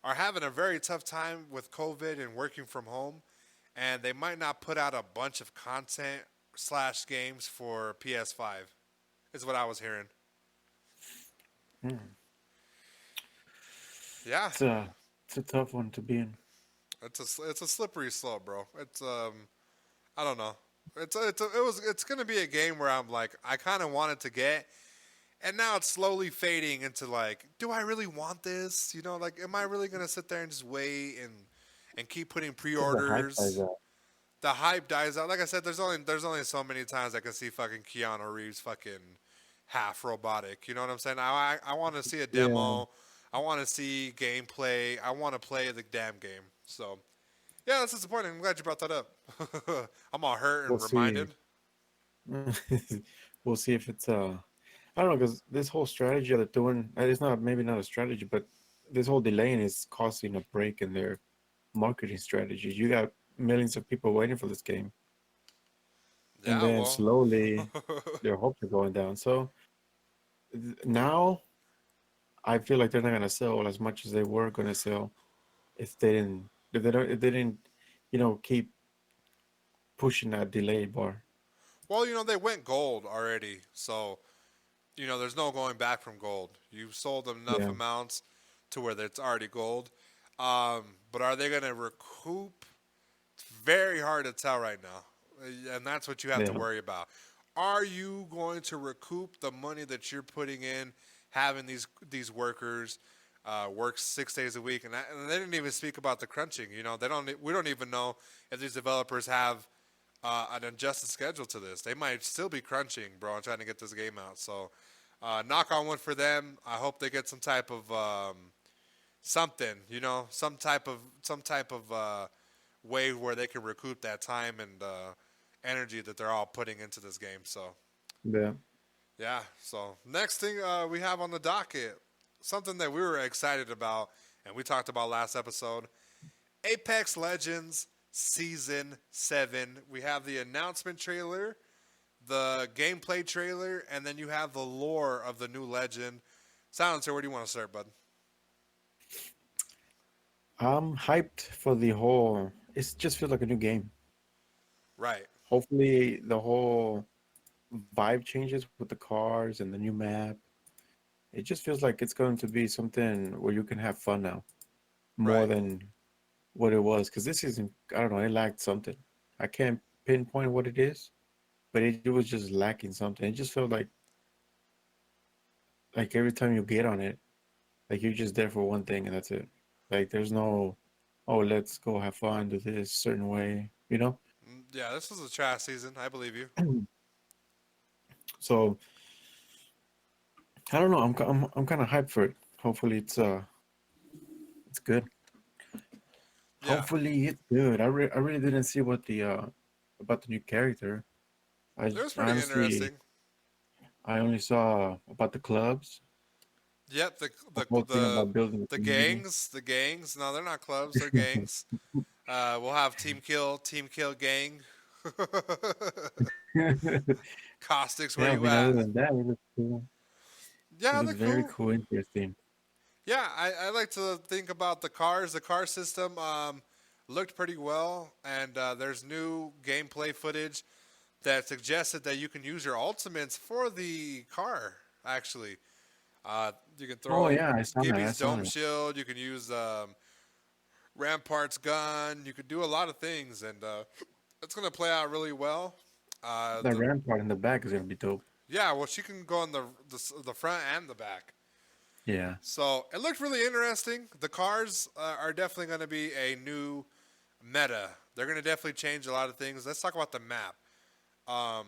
are having a very tough time with COVID and working from home, and they might not put out a bunch of content slash games for PS5. Is what I was hearing. Hmm. Yeah, It's a tough one to be in. it's a slippery slope, bro. It's I don't know. It's gonna be a game where I'm like I kind of wanted to get, and now it's slowly fading into like, do I really want this? Like, am I really gonna sit there and just wait and keep putting Because the hype dies pre-orders? out. The hype dies out. Like I said, there's only so many times I can see fucking Keanu Reeves fucking half robotic. You know what I'm saying? I want to see a Yeah. demo. I want to see gameplay. I want to play the damn game. So yeah, that's disappointing. I'm glad you brought that up. I'm all hurt We'll and see. reminded. We'll see if it's I don't know, because this whole strategy they're doing, it's not maybe not a strategy, but this whole delaying is causing a break in their marketing strategies. You got millions of people waiting for this game, and Yeah, then well, slowly their hopes are going down. So now I feel like they're not gonna sell as much as they were gonna sell if they didn't, keep pushing that delay bar. well, they went gold already, so there's no going back from gold. You've sold them enough Yeah, amounts to where it's already gold. But are they going to recoup? It's very hard to tell right now, and that's what you have to yeah, worry about. Are you going to recoup the money that you're putting in, having these workers work 6 days a week? And they didn't even speak about the crunching. They don't. We don't even know if these developers have an adjusted schedule to this. They might still be crunching, bro, and trying to get this game out. So, knock on wood for them. I hope they get some type of something, some type of way where they can recoup that time and energy that they're all putting into this game. So, yeah. yeah. So, next thing we have on the docket, something that we were excited about, and we talked about last episode. Apex Legends Season 7. We have the announcement trailer, the gameplay trailer, and then you have the lore of the new legend. Silencer, where do you want to start, bud? I'm hyped for the whole. It just feels like a new game. Right. Hopefully, the whole vibe changes with the cars and the new map. It just feels like it's going to be something where you can have fun now, more Right. than what it was. Because this season, I don't know, it lacked something. I can't pinpoint what it is, but it was just lacking something. It just felt like every time you get on it, like you're just there for one thing and that's it. Like there's no, oh, let's go have fun, do this certain way, you know? Yeah, this was a trash season. I believe you. So I don't know. I'm kind of hyped for it. Hopefully it's good. Yeah. Hopefully it's good. I really didn't see what the about the new character. It was pretty Honestly interesting. I only saw about the clubs, Yep, the whole thing the about building a the community. gangs, the gangs. No, they're not clubs. They're gangs. We'll have Team Kill gang. Caustics, where Yeah, I you mean, other at? than that, it looks cool. It Yeah, looks they're very cool. cool, interesting. Yeah, I like to think about the cars. The car system looked pretty well, and there's new gameplay footage that suggested that you can use your ultimates for the car. Actually, you can Oh throw yeah, I saw that. I Gibby's saw dome that. shield. You can use Rampart's gun. You could do a lot of things, and it's gonna play out really well. That The rampart in the back is gonna be dope. Yeah, well, she can go on the front and the back. Yeah. So it looked really interesting. The cars are definitely going to be a new meta. They're going to definitely change a lot of things. Let's talk about the map. Um,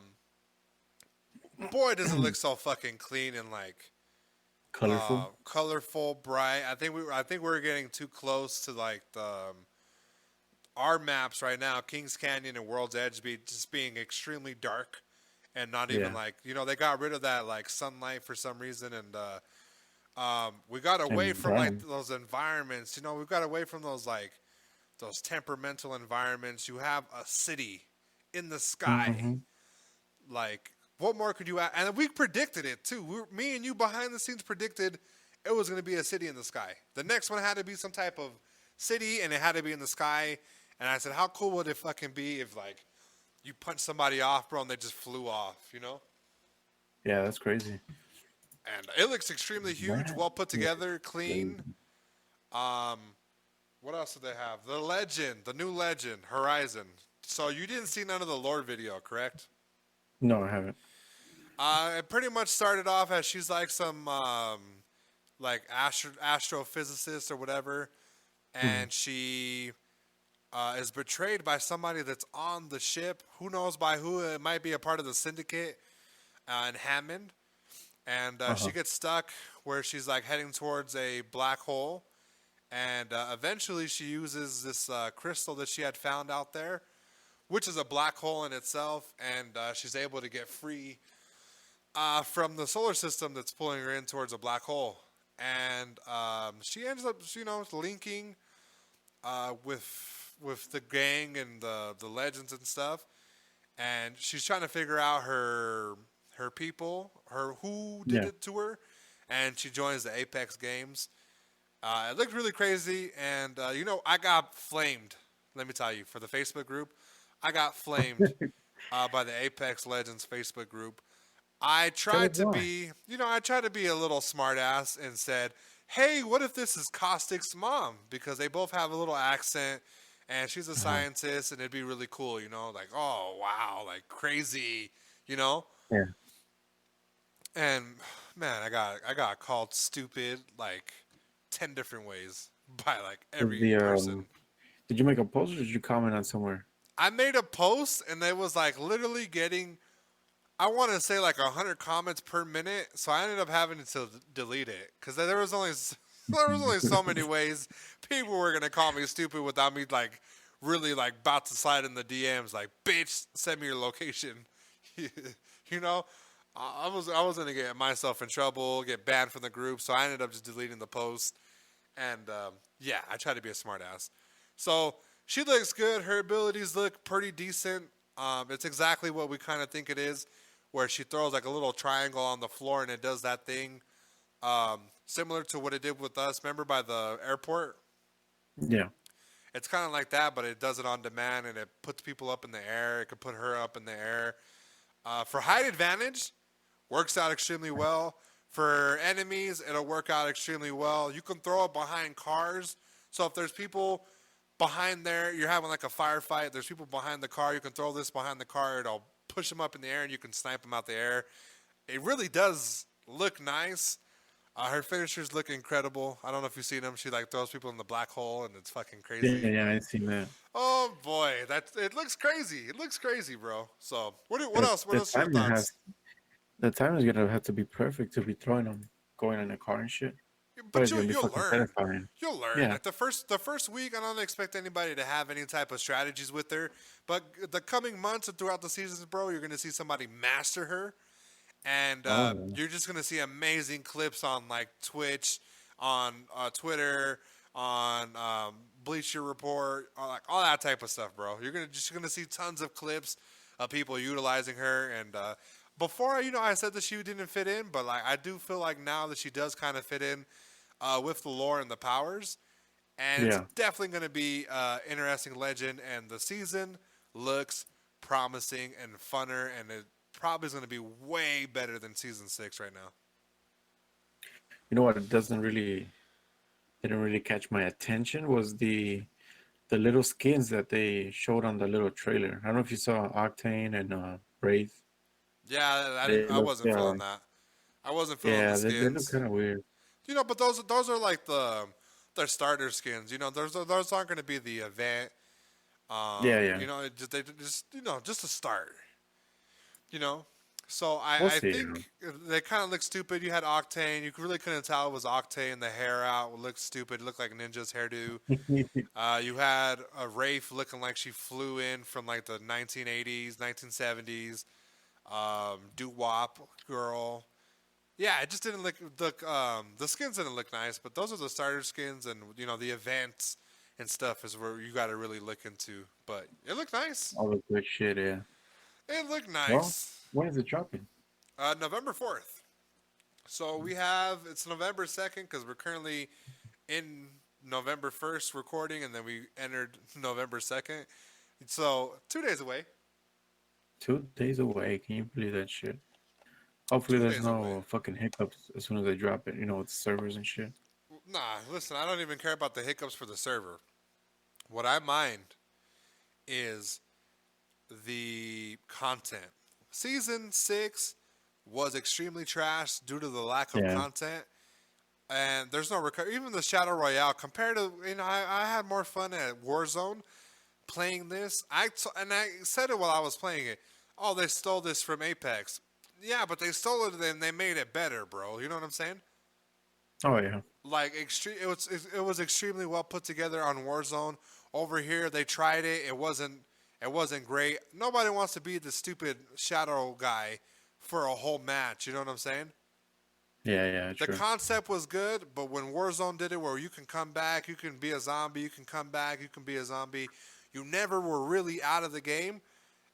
Boy, does it look so fucking clean and like Colorful. colorful, bright. I think we're getting too close to like the our maps right now. Kings Canyon and World's Edge just being extremely dark and not even Yeah. like they got rid of that like sunlight for some reason, and We got away And from like Brian. those environments. You know, we got away from those like those temperamental environments. You have a city in the sky. Mm-hmm. Like, what more could you add? And we predicted it too. Me and you behind the scenes predicted it was going to be a city in the sky. The next one had to be some type of city, and it had to be in the sky. And I said, how cool would it fucking be if like you punch somebody off, bro, and they just flew off, you know? Yeah, that's crazy. And it looks extremely huge, That well put looks together, crazy. clean. Um, what else did they have? The legend, the new legend, Horizon. So you didn't see none of the lore video, correct? No, I haven't. It pretty much started off as she's like some like astrophysicist or whatever, Mm. and she is betrayed by somebody that's on the ship. Who knows by who? It might be a part of the syndicate in Hammond, and she Uh-huh. gets stuck where she's like heading towards a black hole, and eventually she uses this crystal that she had found out there, which is a black hole in itself, and she's able to get free from the solar system that's pulling her in towards a black hole. And she ends up, you know, linking with the gang and the legends and stuff. And she's trying to figure out her people, her who did Yeah. it to her, and she joins the Apex games. It looked really crazy, and you know, I got flamed. Let me tell you, for the Facebook group, I got flamed by the Apex Legends Facebook group. I Tell us tried to why. be, you know, I tried to be a little smartass and said, "Hey, what if this is Caustic's mom?" Because they both have a little accent, and she's a Uh-huh. scientist, and it'd be really cool, you know, like, oh wow, like crazy, you know. Yeah. And man, I got called stupid like 10 different ways by like Did every the person. did you make a post or did you comment on somewhere? I made a post, and it was like literally getting, I want to say like 100 comments per minute, so I ended up having to delete it because there was only there was only so many ways people were gonna call me stupid without me like really like about to slide in the DMs like, bitch, send me your location. You know, I was gonna get myself in trouble, get banned from the group, so I ended up just deleting the post. And yeah, I try to be a smartass. So she looks good. Her abilities look pretty decent. It's exactly what we kind of think it is, where she throws like a little triangle on the floor and it does that thing, similar to what it did with us. Remember by the airport? Yeah. It's kind of like that, but it does it on demand and it puts people up in the air. It could put her up in the air. For height advantage, works out extremely well. For enemies, it'll work out extremely well. You can throw it behind cars. So if there's people behind there, you're having like a firefight, there's people behind the car, you can throw this behind the car, it'll push them up in the air and you can snipe them out the air. It really does look nice. Her finishers look incredible. I don't know if you've seen them. She like throws people in the black hole and it's fucking Yeah, crazy. yeah, I seen that. Oh boy, it looks crazy. It looks crazy, bro. So what The else? What the else are your timing thoughts? has the timing is gonna have to be perfect to be throwing them going in a car and shit. But But it's gonna be you'll fucking learn. terrifying. You'll learn. Yeah. Like the first week, I don't expect anybody to have any type of strategies with her. But the coming months and throughout the seasons, bro, you're gonna see somebody master her, and Oh, you're just gonna see amazing clips on like Twitch, on Twitter, on Bleacher Report, like all that type of stuff, bro. You're gonna see tons of clips of people utilizing her. And before, you know, I said that she didn't fit in, but like I do feel like now that she does kind of fit in with the lore and the powers, and it's yeah. definitely going to be interesting legend. And the season looks promising and funner, and it probably is going to be way better than season 6 right now. You know what? It doesn't really didn't really catch my attention was the little skins that they showed on the little trailer. I don't know if you saw Octane and Wraith. Yeah, I didn't. They I look wasn't feeling that. I wasn't feeling the yeah, they look skins. kind of weird. You know, but those are like their starter skins. You know, those aren't going to be the event. Yeah, yeah. You know, they just, you know, just a start. You know, so We'll I see. think they kind of look stupid. You had Octane. You really couldn't tell it was Octane. The hair out looked stupid. It looked like Ninja's hairdo. You had a Wraith looking like she flew in from like the 1980s, 1970s. Doo Wop girl. Yeah, it just didn't the skins didn't look nice, but those are the starter skins, and the events and stuff is where you got to really look into. But it looked nice. All the good shit, yeah. It looked Well, nice. when is it dropping? November 4th. So it's November 2nd because we're currently in November 1st recording, and then we entered November 2nd. So 2 days away. 2 days away. Can you believe that shit? Hopefully, Two there's days away. no fucking hiccups as soon as they drop it. With servers and shit. Nah, listen, I don't even care about the hiccups for the server. What I mind is the content. Season 6 was extremely trash due to the lack of Yeah. content. And there's no recovery. Even the Shadow Royale, compared to, I had more fun at Warzone playing this. I said it while I was playing it. Oh, they stole this from Apex. Yeah, but they stole it and they made it better, bro. You know what I'm saying? Oh yeah. Like it was extremely well put together on Warzone. Over here, they tried it. It wasn't great. Nobody wants to be the stupid shadow guy for a whole match. You know what I'm saying? Yeah. The True. concept was good, but when Warzone did it, where you can come back, you can be a zombie, you can come back, you can be a zombie, you never were really out of the game,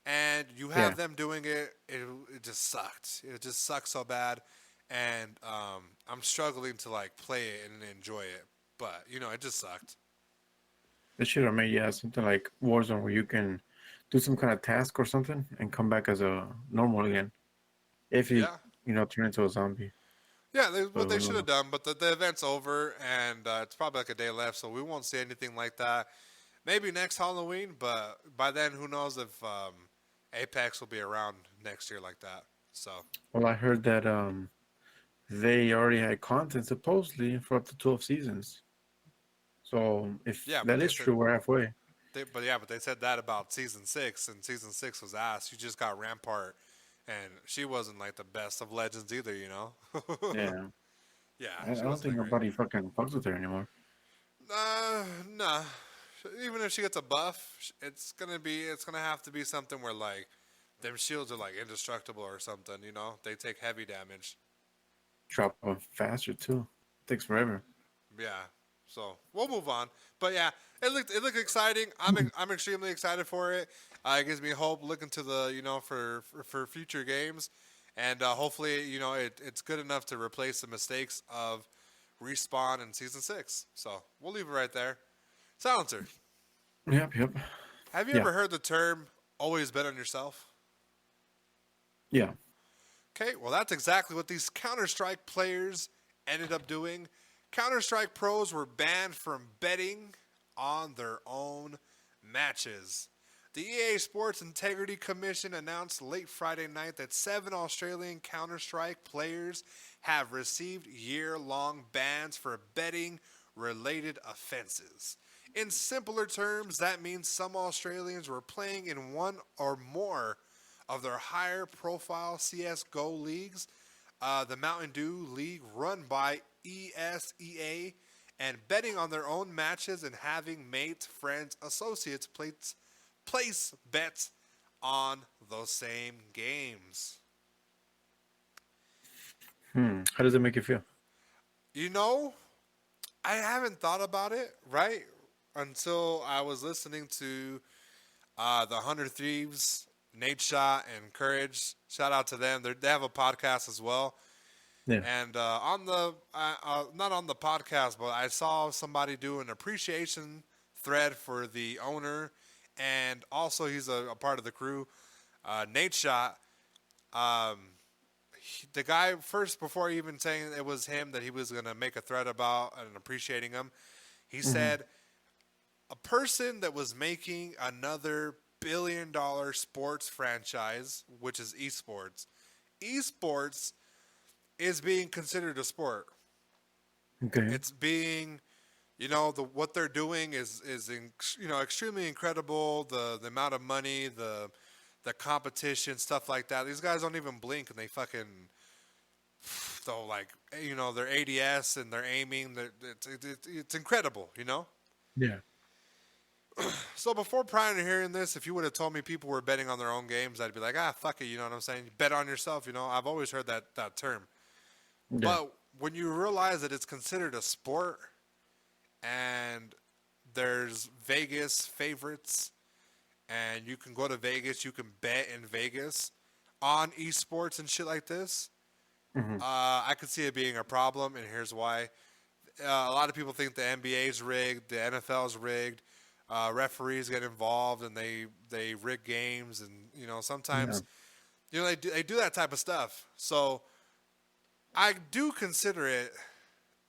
and you have Yeah. them doing it. It just sucked. It just sucked so bad, and I'm struggling to like play it and enjoy it. But it just sucked. They should have made something like Warzone where you can do some kind of task or something and come back as a normal again. If you Yeah. turn into a zombie. Yeah, what they should So have done, but the event's over, and it's probably like a day left, so we won't see anything like that. Maybe next Halloween, but by then, who knows if Apex will be around next year like that. So, well, I heard that they already had content supposedly for up to 12 seasons. So if yeah, but that is true, we're halfway. but they said that about season 6, and season 6 was ass. You just got Rampart, and she wasn't like the best of legends either, you know? Yeah. Yeah, I she don't wasn't think that great. nobody fucking fucks with her anymore. Nah. Even if she gets a buff, it's gonna have to be something where like them shields are like indestructible or something. They take heavy damage. Drop them faster too. Takes forever. Yeah. So we'll move on. But yeah, it looked exciting. I'm extremely excited for it. It gives me hope looking to the for future games, and hopefully it's good enough to replace the mistakes of Respawn in season 6. So we'll leave it right there. Silencer, Yep. have you Yeah. ever heard the term "always bet on yourself"? Yeah. Okay, well, that's exactly what these Counter-Strike players ended up doing. Counter-Strike pros were banned from betting on their own matches. The EA Sports Integrity Commission announced late Friday night that 7 Australian Counter-Strike players have received year-long bans for betting-related offenses. In simpler terms, that means some Australians were playing in one or more of their higher profile CSGO leagues, the Mountain Dew League run by ESEA, and betting on their own matches and having mates, friends, associates place bets on those same games. How does it make you feel? I haven't thought about it, right? Until I was listening to the 100 Thieves, Nate Shot, and Courage. Shout out to them. They have a podcast as well. Yeah. And on the not on the podcast, but I saw somebody do an appreciation thread for the owner, and also he's a part of the crew. Nate Shot, the guy first before even saying it was him that he was gonna make a thread about and appreciating him, he said a person that was making another $1 billion sports franchise, which is esports. Esports is being considered a sport. Okay. It's being, what they're doing is extremely incredible. The amount of money, the competition, stuff like that. These guys don't even blink, and they fucking, though, like, their ADS and their aiming. It's incredible, Yeah. So before prior to hearing this, if you would have told me people were betting on their own games, I'd be like, fuck it, you know what I'm saying? Bet on yourself, I've always heard that term. Yeah. But when you realize that it's considered a sport and there's Vegas favorites and you can go to Vegas, you can bet in Vegas on esports and shit like this, Hmm. I could see it being a problem, and here's why. A lot of people think the NBA's rigged, the NFL's rigged. Referees get involved and they rig games, and Yeah. sometimes they do that type of stuff. So I do consider it.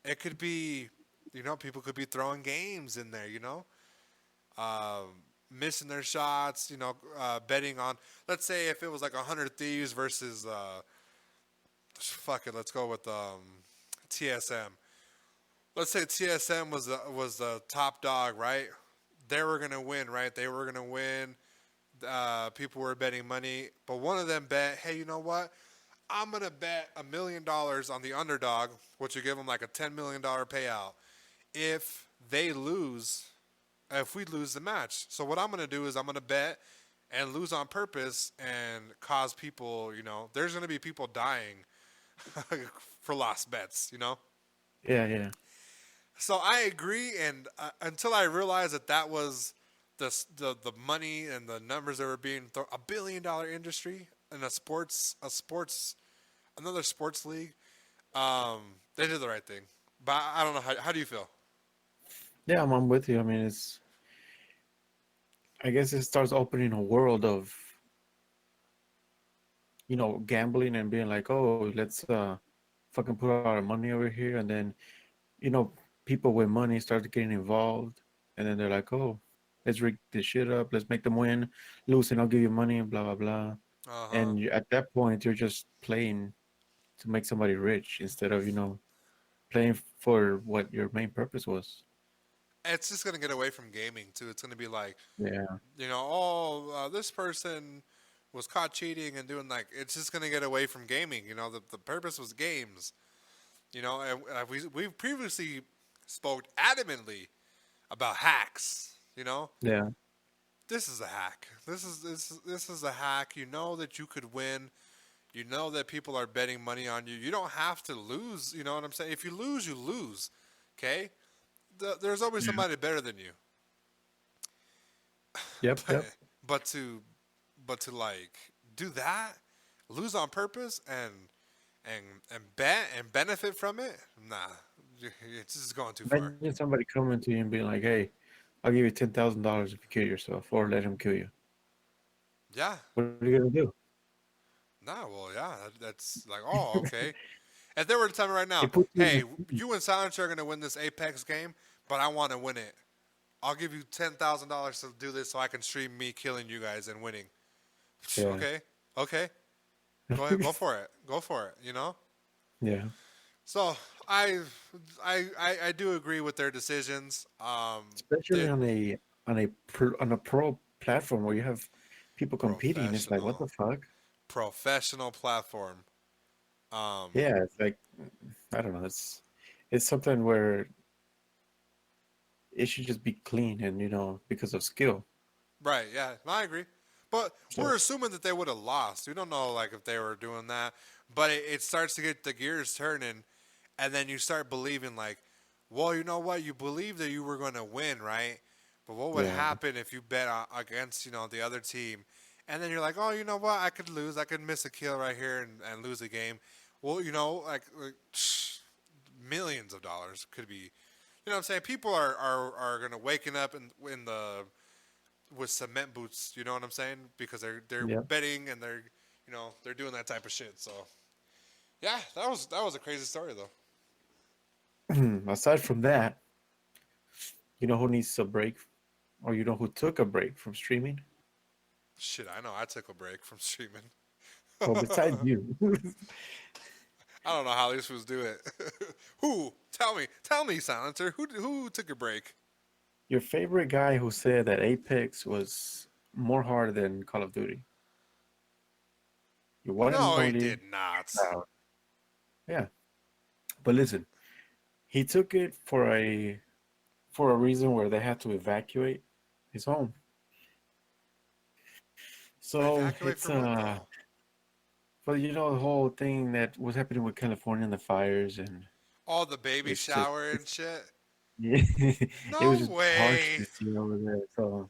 It could be, people could be throwing games in there. Missing their shots. Betting on. Let's say if it was like 100 Thieves versus fuck it. Let's go with TSM. Let's say TSM was the top dog, right? They were gonna win, right? They were gonna win. People were betting money, but one of them bet, hey, you know what? I'm gonna bet $1 million on the underdog, which would give them like a $10 million payout. If they lose, if we lose the match, so what I'm gonna do is I'm gonna bet and lose on purpose and cause people, there's gonna be people dying for lost bets. Yeah. Yeah. So I agree, and until I realized that was the money and the numbers that were being thrown, $1 billion industry in another sports league, they did the right thing. But I don't know, how do you feel? Yeah. I'm with you. I mean, I guess it starts opening a world of, gambling and being like, oh, let's fucking put our money over here, and then, you know, people with money start getting involved, and then they're like, oh, let's rig this shit up, let's make them win, lose, and I'll give you money, and blah blah blah. Uh huh. And at that point, you're just playing to make somebody rich instead of, playing for what your main purpose was. It's just gonna get away from gaming too. It's gonna be like, Yeah. this person was caught cheating and doing like. It's just gonna get away from gaming. The purpose was games. And we previously spoke adamantly about hacks. Yeah. This is a hack. This is a hack. You know that you could win. You know that people are betting money on you. You don't have to lose. You know what I'm saying? If you lose, you lose. Okay. There's always Yeah. somebody better than you. Yep. But Yep. but to like do that, lose on purpose and bet and benefit from it. Nah, it's just going too far. Imagine somebody coming to you and being like, hey, I'll give you $10,000 if you kill yourself, or let him kill you. Yeah. What are you gonna do? Nah. Well, yeah. That's like, oh, okay. If they were to tell me right now, It puts you hey, in you and Silencer are gonna win this Apex game, but I want to win it. I'll give you $10,000 to do this so I can stream me killing you guys and winning. yeah. Okay. Okay. Go ahead. Go for it. Go for it. Yeah. So I do agree with their decisions. Especially They're on a pro platform where you have people competing. It's like, what professional, the fuck? professional platform. Um, Yeah, it's like, I don't know. It's something where it should just be clean and, because of skill. right. Yeah. No, I agree. But So we're assuming that they would have lost. We don't know like if they were doing that. But it starts to get the gears turning, and then you start believing like, well, you know what? You believe that you were going to win, right? But what would yeah, happen if you bet against the other team, and then you're like, oh, you know what? I could lose. I could miss a kill right here and lose a game. Well, like millions of dollars could be. You know what I'm saying? People are gonna waking up in the with cement boots. You know what I'm saying? Because they're yeah. betting and they're doing that type of shit. So yeah, that was a crazy story though. Aside from that, you know who needs a break, or you know who took a break from streaming? Shit, I know. I took a break from streaming. Well, besides I you, don't know how these fools do it. Who? Tell me, Silencer. Who took a break? your favorite guy who said that Apex was more hard than Call of Duty. Your one and No, he only did not. Cloud. Yeah, but listen, he took it for a reason where they had to evacuate his home. So Evacuate it's for what though? But you know the whole thing that was happening with California and the fires, and All the baby it's just shower and it's shit. yeah, it was No just harsh way. to see over there. So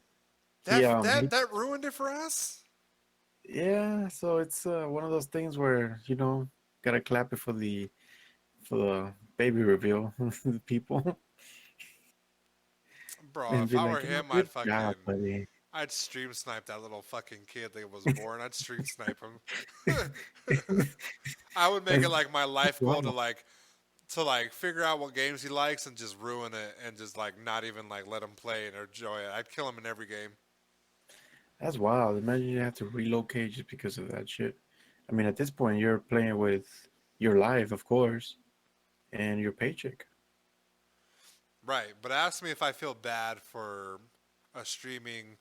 he That he that that ruined it for us. yeah. So it's one of those things where gotta clap it for the baby reveal, the people, Bro, and if be I were like, him, good job, buddy. I'd stream snipe that little fucking kid that was born. I'd stream snipe him. I would make it That's like my life goal to wow. figure out what games he likes and just ruin it and just like not even like let him play and enjoy it. I'd kill him in every game. That's wild. Imagine you have to relocate just because of that shit. I mean, at this point, you're playing with your life, of course, and your paycheck. Right, but ask me if I feel bad for a streaming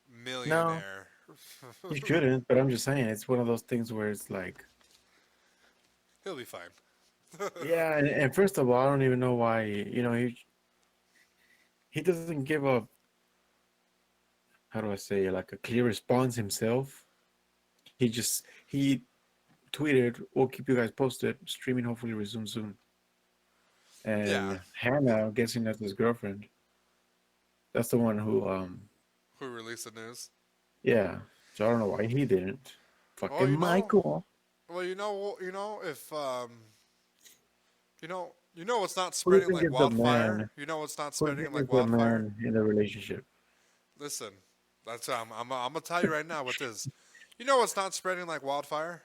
No, millionaire. you shouldn't, but I'm just saying it's one of those things where it's like, He'll be fine. yeah, and first of all, I don't even know why, he doesn't give a, how do I say it, like a clear response himself. He tweeted, "We'll keep you guys posted. Streaming hopefully resume soon." Yeah. And Hannah, I'm guessing that's his girlfriend. That's the one who, Who released the news? yeah. So I don't know why he didn't. Well, Fucking Michael. well, if you know what's not Who do you spreading think like is the wildfire. man? You know what's not Who do you spreading think is like the wildfire. man in the relationship? Listen, that's I'm gonna tell you right now what this. You know what's not spreading like wildfire?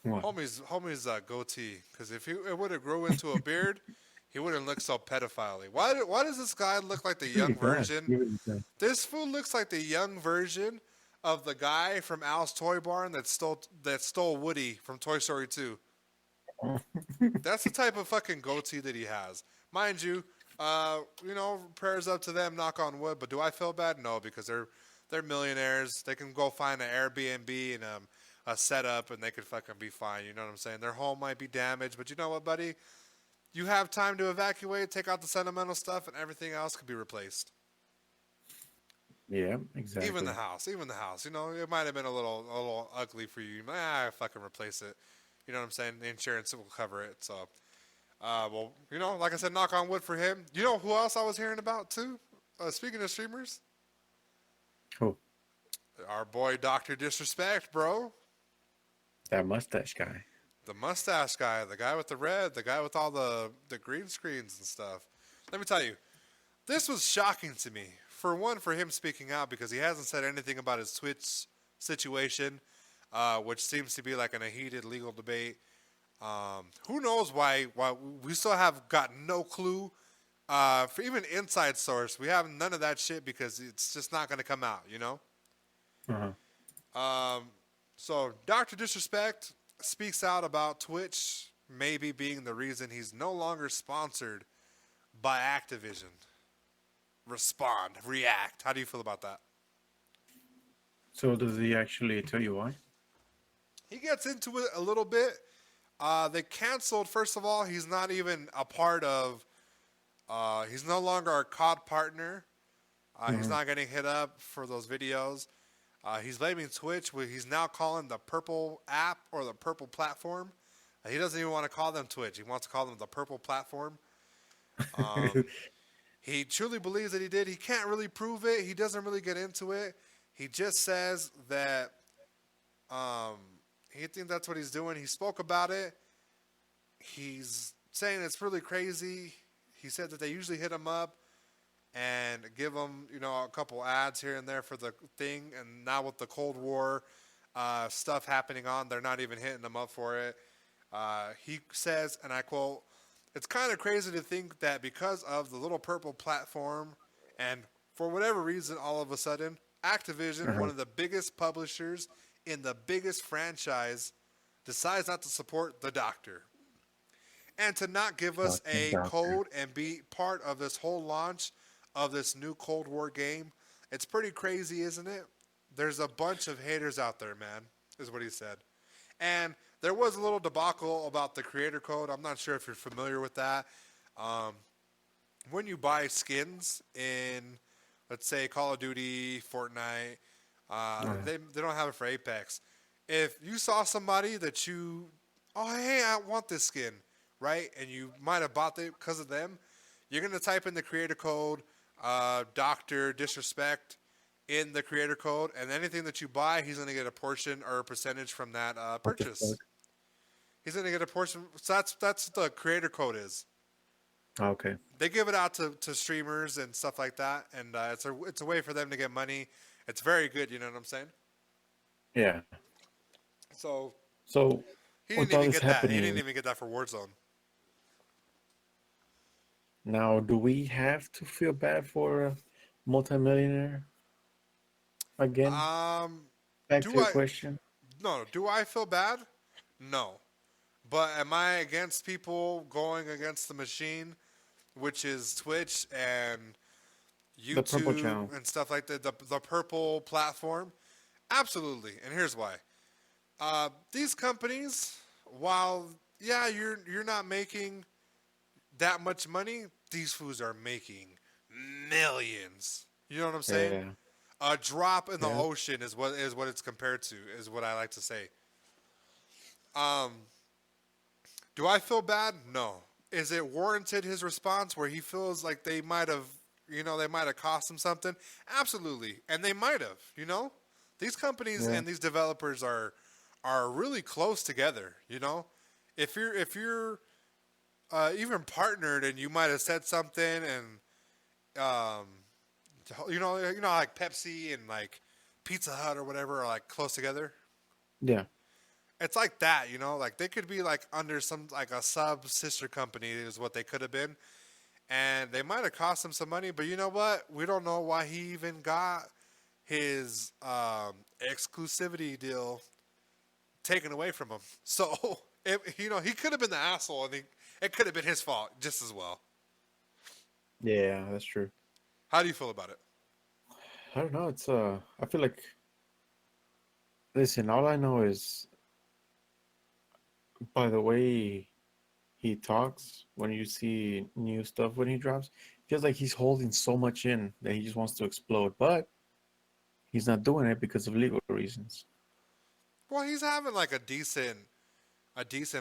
What? Homie's goatee. Because if it would have grew into a beard, he wouldn't look so pedophile. Why does this guy look like the It's really young bad. version? Really bad. This fool looks like the young version of the guy from Al's Toy Barn that stole Woody from Toy Story 2. That's the type of fucking goatee that he has. Mind you, prayers up to them, knock on wood, but do I feel bad? No, because they're millionaires. They can go find an Airbnb and a setup and they could fucking be fine. You know what I'm saying? Their home might be damaged, but you know what, buddy? You have time to evacuate, take out the sentimental stuff, and everything else could be replaced. Yeah, exactly. Even the house. You know, it might have been a little ugly for you. Fucking replace it. You know what I'm saying? The insurance will cover it. So, well, like I said, knock on wood for him. You know who else I was hearing about too? Speaking of streamers, Who? our boy Doctor Disrespect, bro. That mustache guy. The mustache guy, the guy with the red, the guy with all the green screens and stuff. Let me tell you, this was shocking to me. For one, for him speaking out because he hasn't said anything about his Twitch situation, which seems to be like in a heated legal debate. Who knows why we still have got no clue. For even inside source, we have none of that shit because it's just not going to come out, you know? Uh-huh. So Dr. Disrespect speaks out about Twitch maybe being the reason he's no longer sponsored by Activision. Respond, react. How do you feel about that? So does he actually tell you why? He gets into it a little bit. They canceled, first of all, he's not even a part of, he's no longer our COD partner. He's not getting hit up for those videos. He's blaming Twitch, what he's now calling the Purple app or the Purple platform. He doesn't even want to call them Twitch. He wants to call them the Purple platform. He truly believes that he did. He can't really prove it. He doesn't really get into it. He just says that he thinks that's what he's doing. He spoke about it. He's saying it's really crazy. He said that they usually hit him up and give him, a couple ads here and there for the thing. And now with the Cold War stuff happening on, they're not even hitting him up for it. He says, and I quote, "It's kind of crazy to think that because of the little Purple platform and for whatever reason, all of a sudden, Activision, one of the biggest publishers in the biggest franchise, decides not to support the Doctor. And to not give us a code and be part of this whole launch of this new Cold War game. It's pretty crazy, isn't it? There's a bunch of haters out there, man," is what he said. And there was a little debacle about the creator code. I'm not sure if you're familiar with that. When you buy skins in, let's say, Call of Duty, Fortnite, they don't have it for Apex. if you saw somebody that oh hey, I want this skin, right? And you might have bought it because of them. You're gonna type in the creator code, Doctor Disrespect, in the creator code, and anything that you buy, he's gonna get a portion or a percentage from that What the purchase. fuck? He's gonna get a portion. So that's what the creator code is. Okay. They give it out to streamers and stuff like that, and it's a way for them to get money. It's very good. You know what I'm saying? Yeah. So So he with didn't all even this get that. He happening didn't even get that for Warzone. now, do we have to feel bad for a multimillionaire again? Um, Back to do your I? question. No. Do I feel bad? No. But am I against people going against the machine, which is Twitch and The purple YouTube channel. and stuff like that? The purple platform? Absolutely. And here's why. These companies, while yeah, you're not making that much money, these fools are making millions. You know what I'm saying? Yeah. A drop in the Yeah. ocean is what it's compared to, is what I like to say. Um, do I feel bad? No. Is it warranted his response where he feels like they might have, they might have cost him something? Absolutely, and they might have. These companies Yeah. and these developers are really close together. If you're even partnered and you might have said something and like Pepsi and like Pizza Hut or whatever are like close together. Yeah. It's like that, like they could be like under some like a sub sister company is what they could have been, and they might have cost him some money. But you know what? We don't know why he even got his exclusivity deal taken away from him. So he could have been the asshole, and it could have been his fault just as well. Yeah, that's true. How do you feel about it? I don't know. It's I feel like, listen, all I know is by the way he talks when you see new stuff when he drops, feels like he's holding so much in that he just wants to explode. But he's not doing it because of legal reasons. Well, he's having like a decent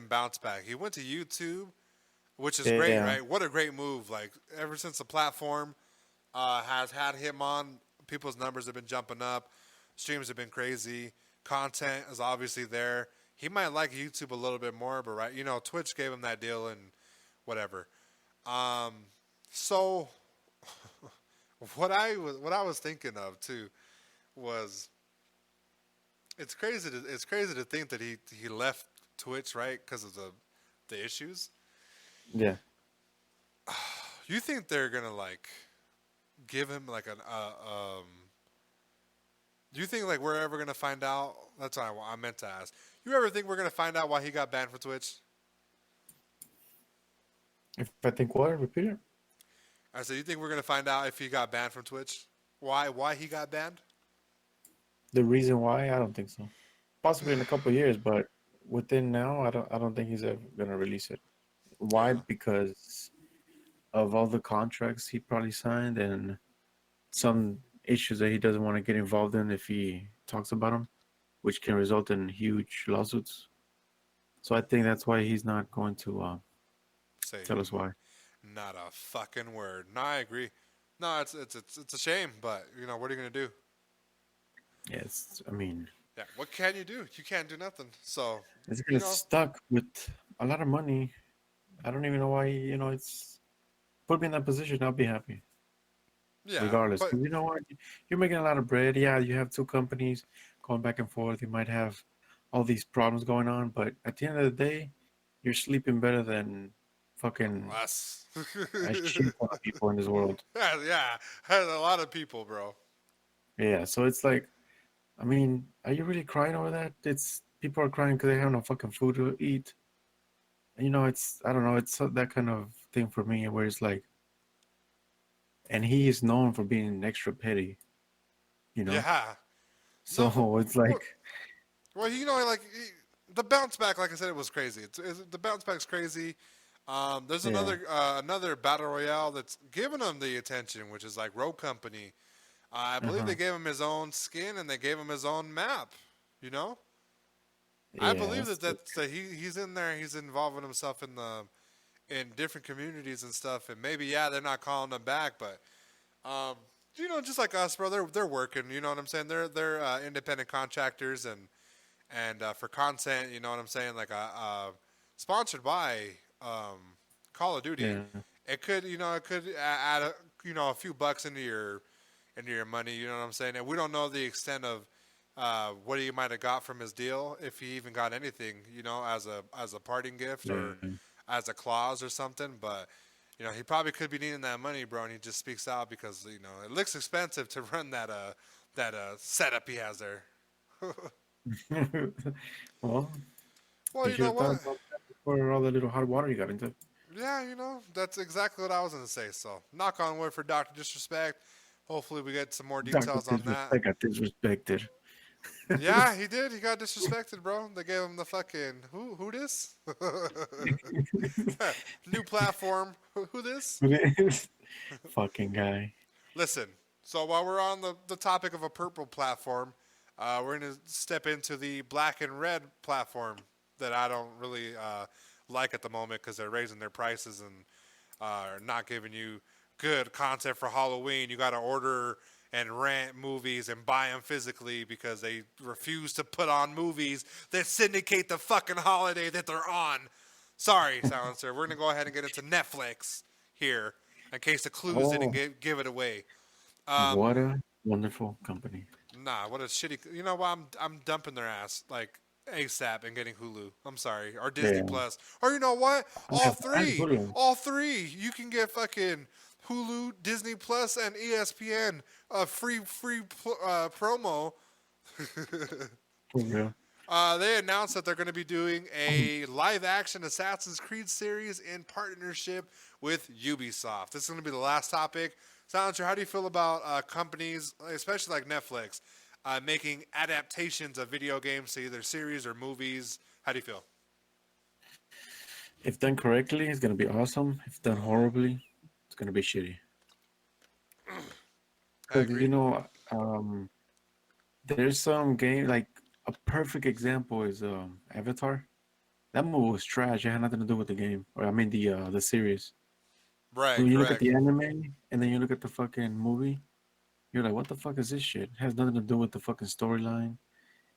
bounce back. He went to YouTube, which is great, Yeah. right? What a great move! Like ever since the platform has had him on, people's numbers have been jumping up, streams have been crazy, content is obviously there. He might like YouTube a little bit more, but right, Twitch gave him that deal and whatever. So what I was thinking of too was it's crazy to think that he left Twitch, right, because of the issues. Yeah. You think they're gonna like give him like do you think like we're ever gonna find out? That's what I meant to ask. You ever think we're gonna find out why he got banned from Twitch? If I think what? Repeat it? I said, you think we're gonna find out if he got banned from Twitch? Why he got banned? The reason why? I don't think so. Possibly in a couple of years, but within now, I don't think he's ever gonna release it. Why? Yeah. Because of all the contracts he probably signed and some issues that he doesn't want to get involved in if he talks about them, which can result in huge lawsuits. So I think that's why he's not going to Say tell us why. not a fucking word. No, I agree. No, it's a shame, but what are you gonna do? Yes, I mean, Yeah, what can you do? You can't do nothing. So it's you gonna know, stuck with a lot of money. I don't even know why. It's put me in that position. I'll be happy yeah, regardless. but 'Cause you know what? You're making a lot of bread. Yeah, you have two companies going back and forth. You might have all these problems going on, but at the end of the day, you're sleeping better than fucking us. a shit ton of people in this world. Yeah, there's a lot of people, bro. Yeah, so it's like, I mean, are you really crying over that? It's people are crying because they have no fucking food to eat. It's I don't know. It's that kind of thing for me where it's like, and he is known for being extra petty. You know, Yeah. so No. it's like, Well, like the bounce back. Like I said, it was crazy. The bounce back's crazy. There's yeah, another battle royale that's given him the attention, which is like Rogue Company. I believe uh-huh. they gave him his own skin and they gave him his own map. You know, I Yeah, believe that's that he's in there. He's involving himself in different communities and stuff. And maybe they're not calling him back, but um, just like us, bro. They're working. You know what I'm saying? They're independent contractors and for content. You know what I'm saying? Like sponsored by Call of Duty. yeah. It could add a few bucks into your money. You know what I'm saying? And we don't know the extent of what he might have got from his deal, if he even got anything, as a parting gift or Yeah. as a clause or something. But he probably could be needing that money, bro, and he just speaks out because it looks expensive to run that setup he has there. Well, Well, you you should know have thought what? about that before all the little hot water you got into. Yeah, that's exactly what I was gonna say. So, knock on wood for Doctor Disrespect. Hopefully, we get some more Dr. details on that. Disrespect got disrespected. Yeah, he did. He got disrespected, bro. They gave him the fucking who this? New platform. Who this? Fucking guy. Listen. So while we're on the topic of a purple platform, we're gonna step into the black and red platform that I don't really like at the moment because they're raising their prices and are not giving you good content for Halloween. You got to order and rent movies and buy them physically because they refuse to put on movies that syndicate the fucking holiday that they're on. Sorry, Silencer. We're going to go ahead and get into Netflix here in case the clues didn't Oh, give it away. what a wonderful company. Nah, what a shitty. You know what? I'm dumping their ass like ASAP and getting Hulu. I'm sorry, or Disney Yeah. Plus, or you know what? I have Hulu. All three. You can get fucking Hulu, Disney Plus, and ESPN. Free promo. For real. They announced that they're going to be doing a live-action Assassin's Creed series in partnership with Ubisoft. This is going to be the last topic. Silencer, how do you feel about companies, especially like Netflix, making adaptations of video games to either series or movies? How do you feel? If done correctly, it's gonna be awesome. If done horribly, it's gonna be shitty. I Because agree. there's some game like a perfect example is Avatar. That movie was trash. It had nothing to do with the game, or I mean the series. Right, When you look at correct. the anime and then you look at the fucking movie, you're like, what the fuck is this shit? It has nothing to do with the fucking storyline.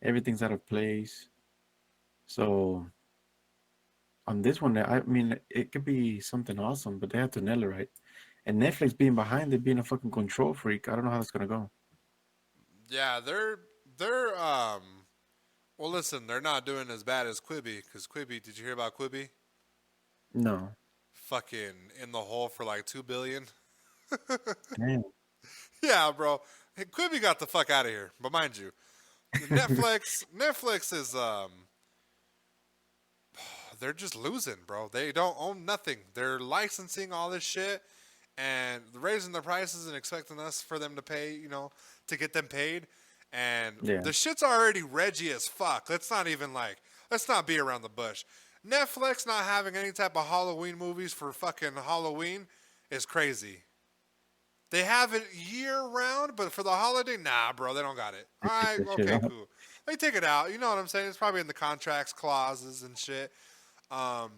Everything's out of place. So on this one, I mean, it could be something awesome, but they have to nail it right. And Netflix being behind it, being a fucking control freak, I don't know how that's gonna go. Yeah, they're. Well, listen, they're not doing as bad as Quibi because Quibi. Did you hear about Quibi? No, Fucking in the hole for like 2 billion. damn. Yeah, bro. Hey, Quibi got the fuck out of here. But mind you, Netflix is they're just losing, bro. They don't own nothing. They're licensing all this shit and raising the prices and expecting us for them to pay, to get them paid. And Yeah, the shit's already Reggie as fuck. Let's not be around the bush. Netflix not having any type of Halloween movies for fucking Halloween is crazy. They have it year round, but for the holiday, nah, bro, they don't got it. All they took right, that shit okay, out. cool. They take it out. You know what I'm saying? It's probably in the contracts clauses and shit. Um,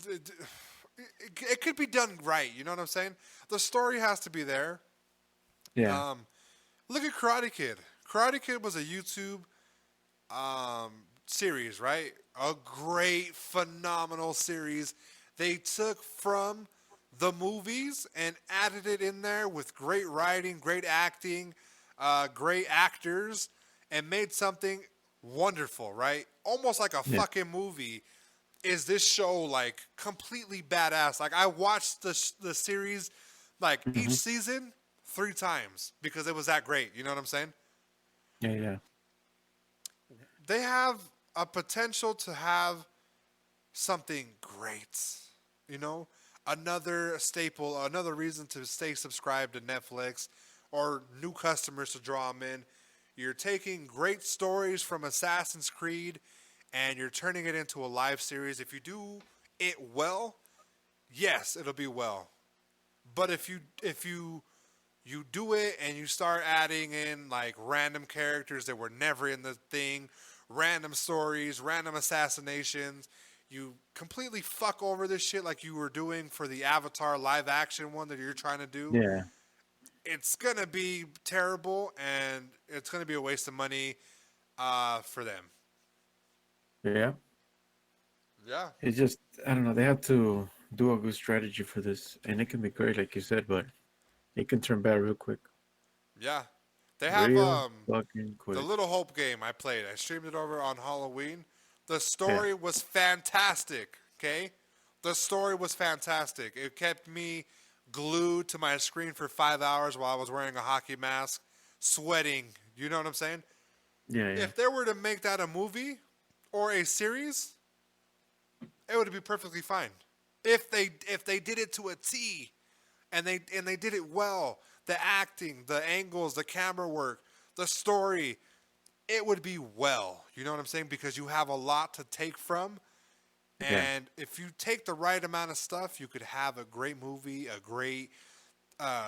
it, it could be done right. You know what I'm saying? The story has to be there. Yeah. Um, look at Karate Kid. Karate Kid was a YouTube series, right? A great, phenomenal series. They took from the movies and added it in there with great writing, great acting, great actors, and made something wonderful, right? Almost like a Yeah. fucking movie. Is this show like completely badass? Like I watched the series, like each Hmm. season 3 times because it was that great. You know what I'm saying? Yeah, yeah. They have a potential to have something great. You know, another staple, another reason to stay subscribed to Netflix or new customers to draw them in. You're taking great stories from Assassin's Creed and you're turning it into a live series. If you do it well, yes, it'll be well. But if you do it and you start adding in like random characters that were never in the thing, random stories, random assassinations. You completely fuck over this shit like you were doing for the Avatar live action one that you're trying to do. Yeah. It's gonna be terrible, and it's gonna be a waste of money for them. Yeah. Yeah, It's just I don't know. They have to do a good strategy for this, and it can be great, like you said, but it can turn bad real quick. yeah. They have Real fucking the quick. Little Hope game I played. I streamed it over on Halloween. The Yeah. story was fantastic. Okay, the story was fantastic. It kept me glued to my screen for 5 hours while I was wearing a hockey mask, sweating. You know what I'm saying? Yeah. Yeah. If they were to make that a movie or a series, it would be perfectly fine. If they did it to a T, and they did it well, the acting, the angles, the camera work, the story, it would be well. You know what I'm saying? Because you have a lot to take from, Yeah. and if you take the right amount of stuff, you could have a great movie, a great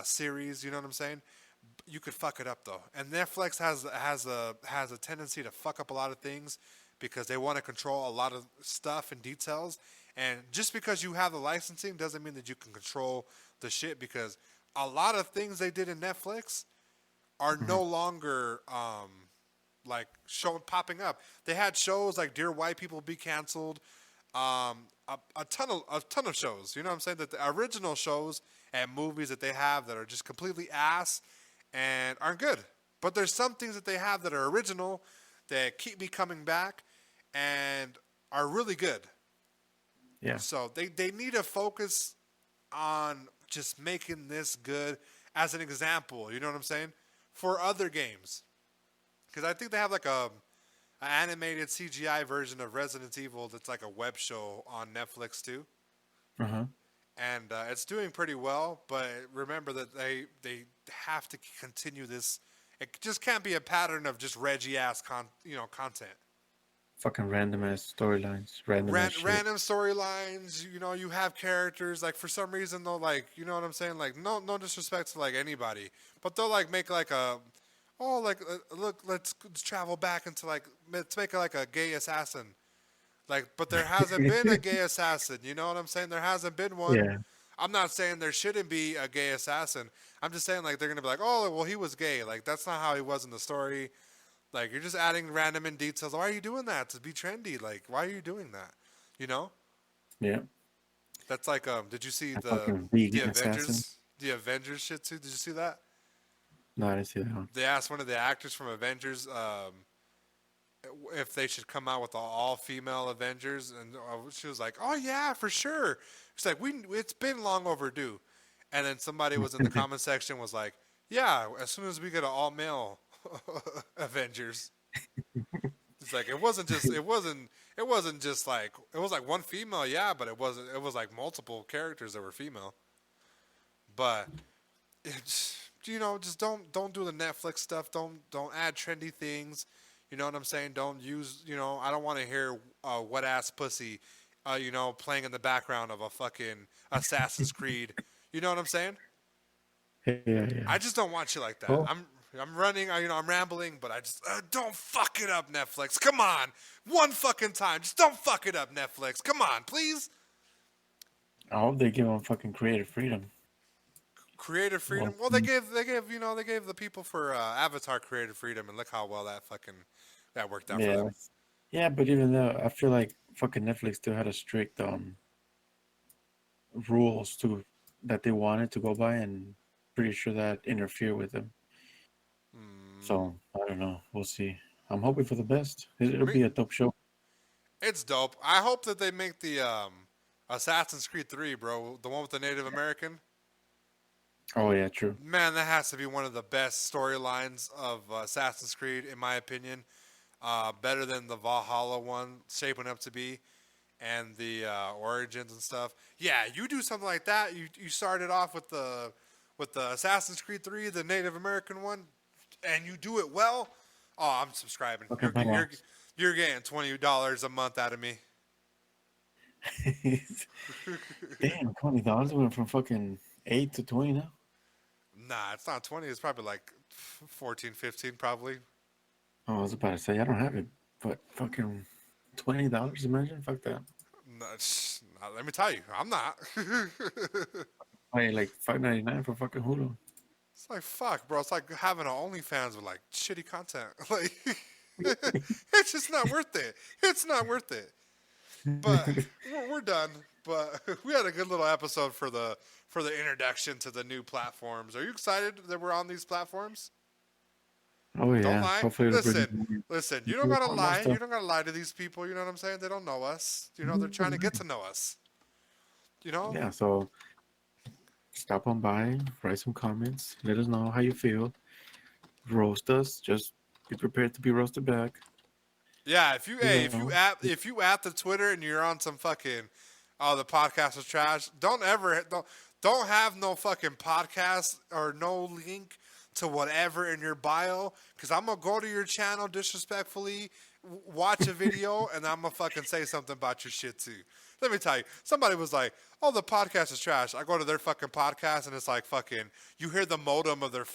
series. You know what I'm saying? You could fuck it up though, and Netflix has a tendency to fuck up a lot of things because they want to control a lot of stuff and details. And just because you have the licensing doesn't mean that you can control the shit, because a lot of things they did in Netflix are Hmm. no longer like show popping up. They had shows like Dear White People Be Canceled, a ton of shows. You know what I'm saying? That the original shows and movies that they have that are just completely ass and aren't good. But there's some things that they have that are original that keep me coming back and are really good. Yeah. So they need to focus on just making this good as an example. You know what I'm saying? For other games. Because I think they have like an animated CGI version of Resident Evil that's like a web show on Netflix too. Uh huh. And it's doing pretty well. But remember that they have to continue this. It just can't be a pattern of just Reggie ass content. Fucking random ass storylines, random ass shit. Random storylines. You know, you have characters like for some reason they'll like, you know what I'm saying? Like no disrespect to like anybody, but they'll like make like a like look, let's travel back into like let's make it like a gay assassin. Like, but there hasn't been a gay assassin. You know what I'm saying? There hasn't been one. Yeah. I'm not saying there shouldn't be a gay assassin. I'm just saying like they're gonna be like, oh well, he was gay. Like that's not how he was in the story. Like you're just adding random in details. Why are you doing that? To be trendy. Like why are you doing that? You know? Yeah. That's like did you see A the fucking vegan assassin. The Avengers shit too? Did you see that? No, I didn't see that one. They asked one of the actors from Avengers if they should come out with all female Avengers, and she was like, "Oh yeah, for sure." She's like, it's been long overdue." And then somebody was in the comment section was like, "Yeah, as soon as we get an all male Avengers." It's like it wasn't just like it was like one female, yeah, but it was like multiple characters that were female. But it's, just don't do the Netflix stuff. Don't add trendy things. You know what I'm saying? Don't use, I don't want to hear wet ass pussy, playing in the background of a fucking Assassin's Creed. You know what I'm saying? Yeah, yeah. I just don't want shit like that. Cool. I'm running, I'm rambling, but I just don't fuck it up, Netflix. Come on, one fucking time, just don't fuck it up, Netflix. Come on, please. I hope they give them fucking creative freedom. Creative freedom. Well, they gave the people for Avatar creative freedom, and look how well that worked out for Yeah. them. Yeah, but even though I feel like fucking Netflix still had a strict rules to that they wanted to go by, and pretty sure that interfere with them. So I don't know. We'll see. I'm hoping for the best. It'll be a dope show. It's dope. I hope that they make the Assassin's Creed 3, bro, the one with the Native American. Oh yeah, true. Man, that has to be one of the best storylines of Assassin's Creed, in my opinion. Better than the Valhalla one shaping up to be, and the Origins and stuff. Yeah, you do something like that. You started off with the Assassin's Creed 3, the Native American one, and you do it well. Oh, I'm subscribing. Okay, You're getting $20 a month out of me. Damn, $20 went from fucking 8 to 20 now. Nah, it's not 20. It's probably like 14, 15 probably. Oh, I was about to say I don't have it But fucking $20, imagine? Fuck that. No, let me tell you, I'm not. Pay like $5.99 for fucking Hulu. It's like fuck, bro. It's like having an OnlyFans with like shitty content. Like it's just not worth it. It's not worth it. But we're done. But we had a good little episode for the introduction to the new platforms. Are you excited that we're on these platforms? Oh yeah. Don't lie. Hopefully Listen. You don't gotta lie. You don't gotta lie to these people. You know what I'm saying? They don't know us. You know, they're trying to get to know us. You know? Yeah. So stop on by, write some comments, let us know how you feel. Roast us. Just be prepared to be roasted back. Yeah. If you at the Twitter and you're on some fucking the podcast is trash. Don't have no fucking podcast or no link to whatever in your bio, because I'm gonna go to your channel disrespectfully, watch a video, and I'm gonna fucking say something about your shit too. Let me tell you, somebody was like, "Oh, the podcast is trash." I go to their fucking podcast, and it's like fucking, you hear the modem of their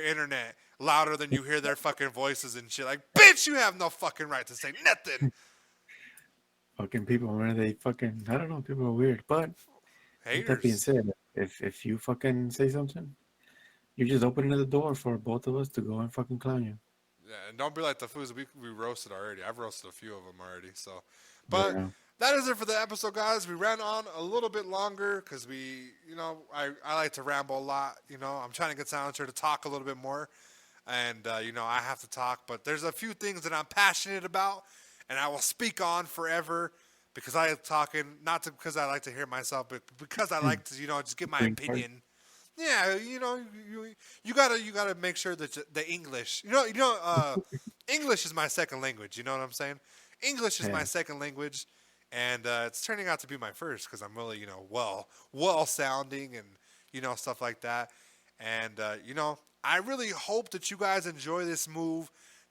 internet louder than you hear their fucking voices and shit. Like, bitch, you have no fucking right to say nothing. Fucking people, man, they fucking, I don't know, people are weird. But with that being Haters. said, if you fucking say something, you're just opening the door for both of us to go and fucking clown you. Yeah, and don't be like the foods we roasted already. I've roasted a few of them already. So, but Yeah. that is it for the episode, guys. We ran on a little bit longer because I like to ramble a lot. You know, I'm trying to get Silencer to talk a little bit more, and I have to talk. But there's a few things that I'm passionate about, and I will speak on forever because I am talking because I like to hear myself, but because I like to just give my opinion. Yeah, you gotta make sure that the English, English is my second language. You know what I'm saying? English is my second language, and it's turning out to be my first because I'm really well sounding and stuff like that. And I really hope that you guys enjoy this move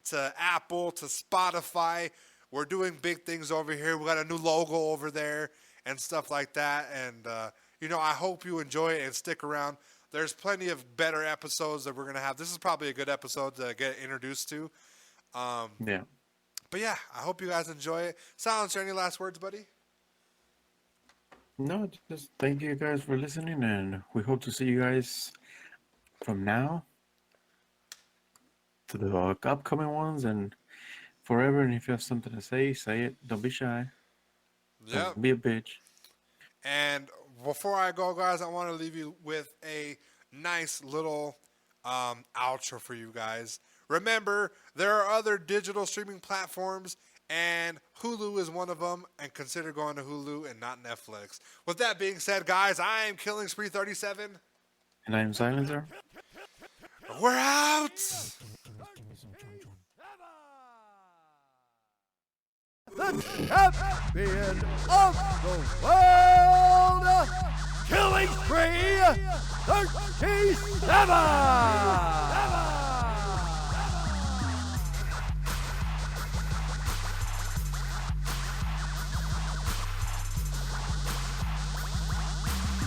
to Apple, to Spotify. We're doing big things over here. We got a new logo over there and stuff like that. And I hope you enjoy it and stick around. There's plenty of better episodes that we're going to have. This is probably a good episode to get introduced to. Yeah. But yeah, I hope you guys enjoy it. Silencer, any last words, buddy? No, just thank you guys for listening, and we hope to see you guys from now to the upcoming ones and forever. And if you have something to say it. Don't be shy. Yeah. Don't be a bitch. And before I go, guys, I want to leave you with a nice little outro for you guys. Remember, there are other digital streaming platforms, and Hulu is one of them, and consider going to Hulu and not Netflix. With that being said, guys, I am Killing Spree 37. And I am Silencer. We're out! The champion of the world, Killing Spree 37!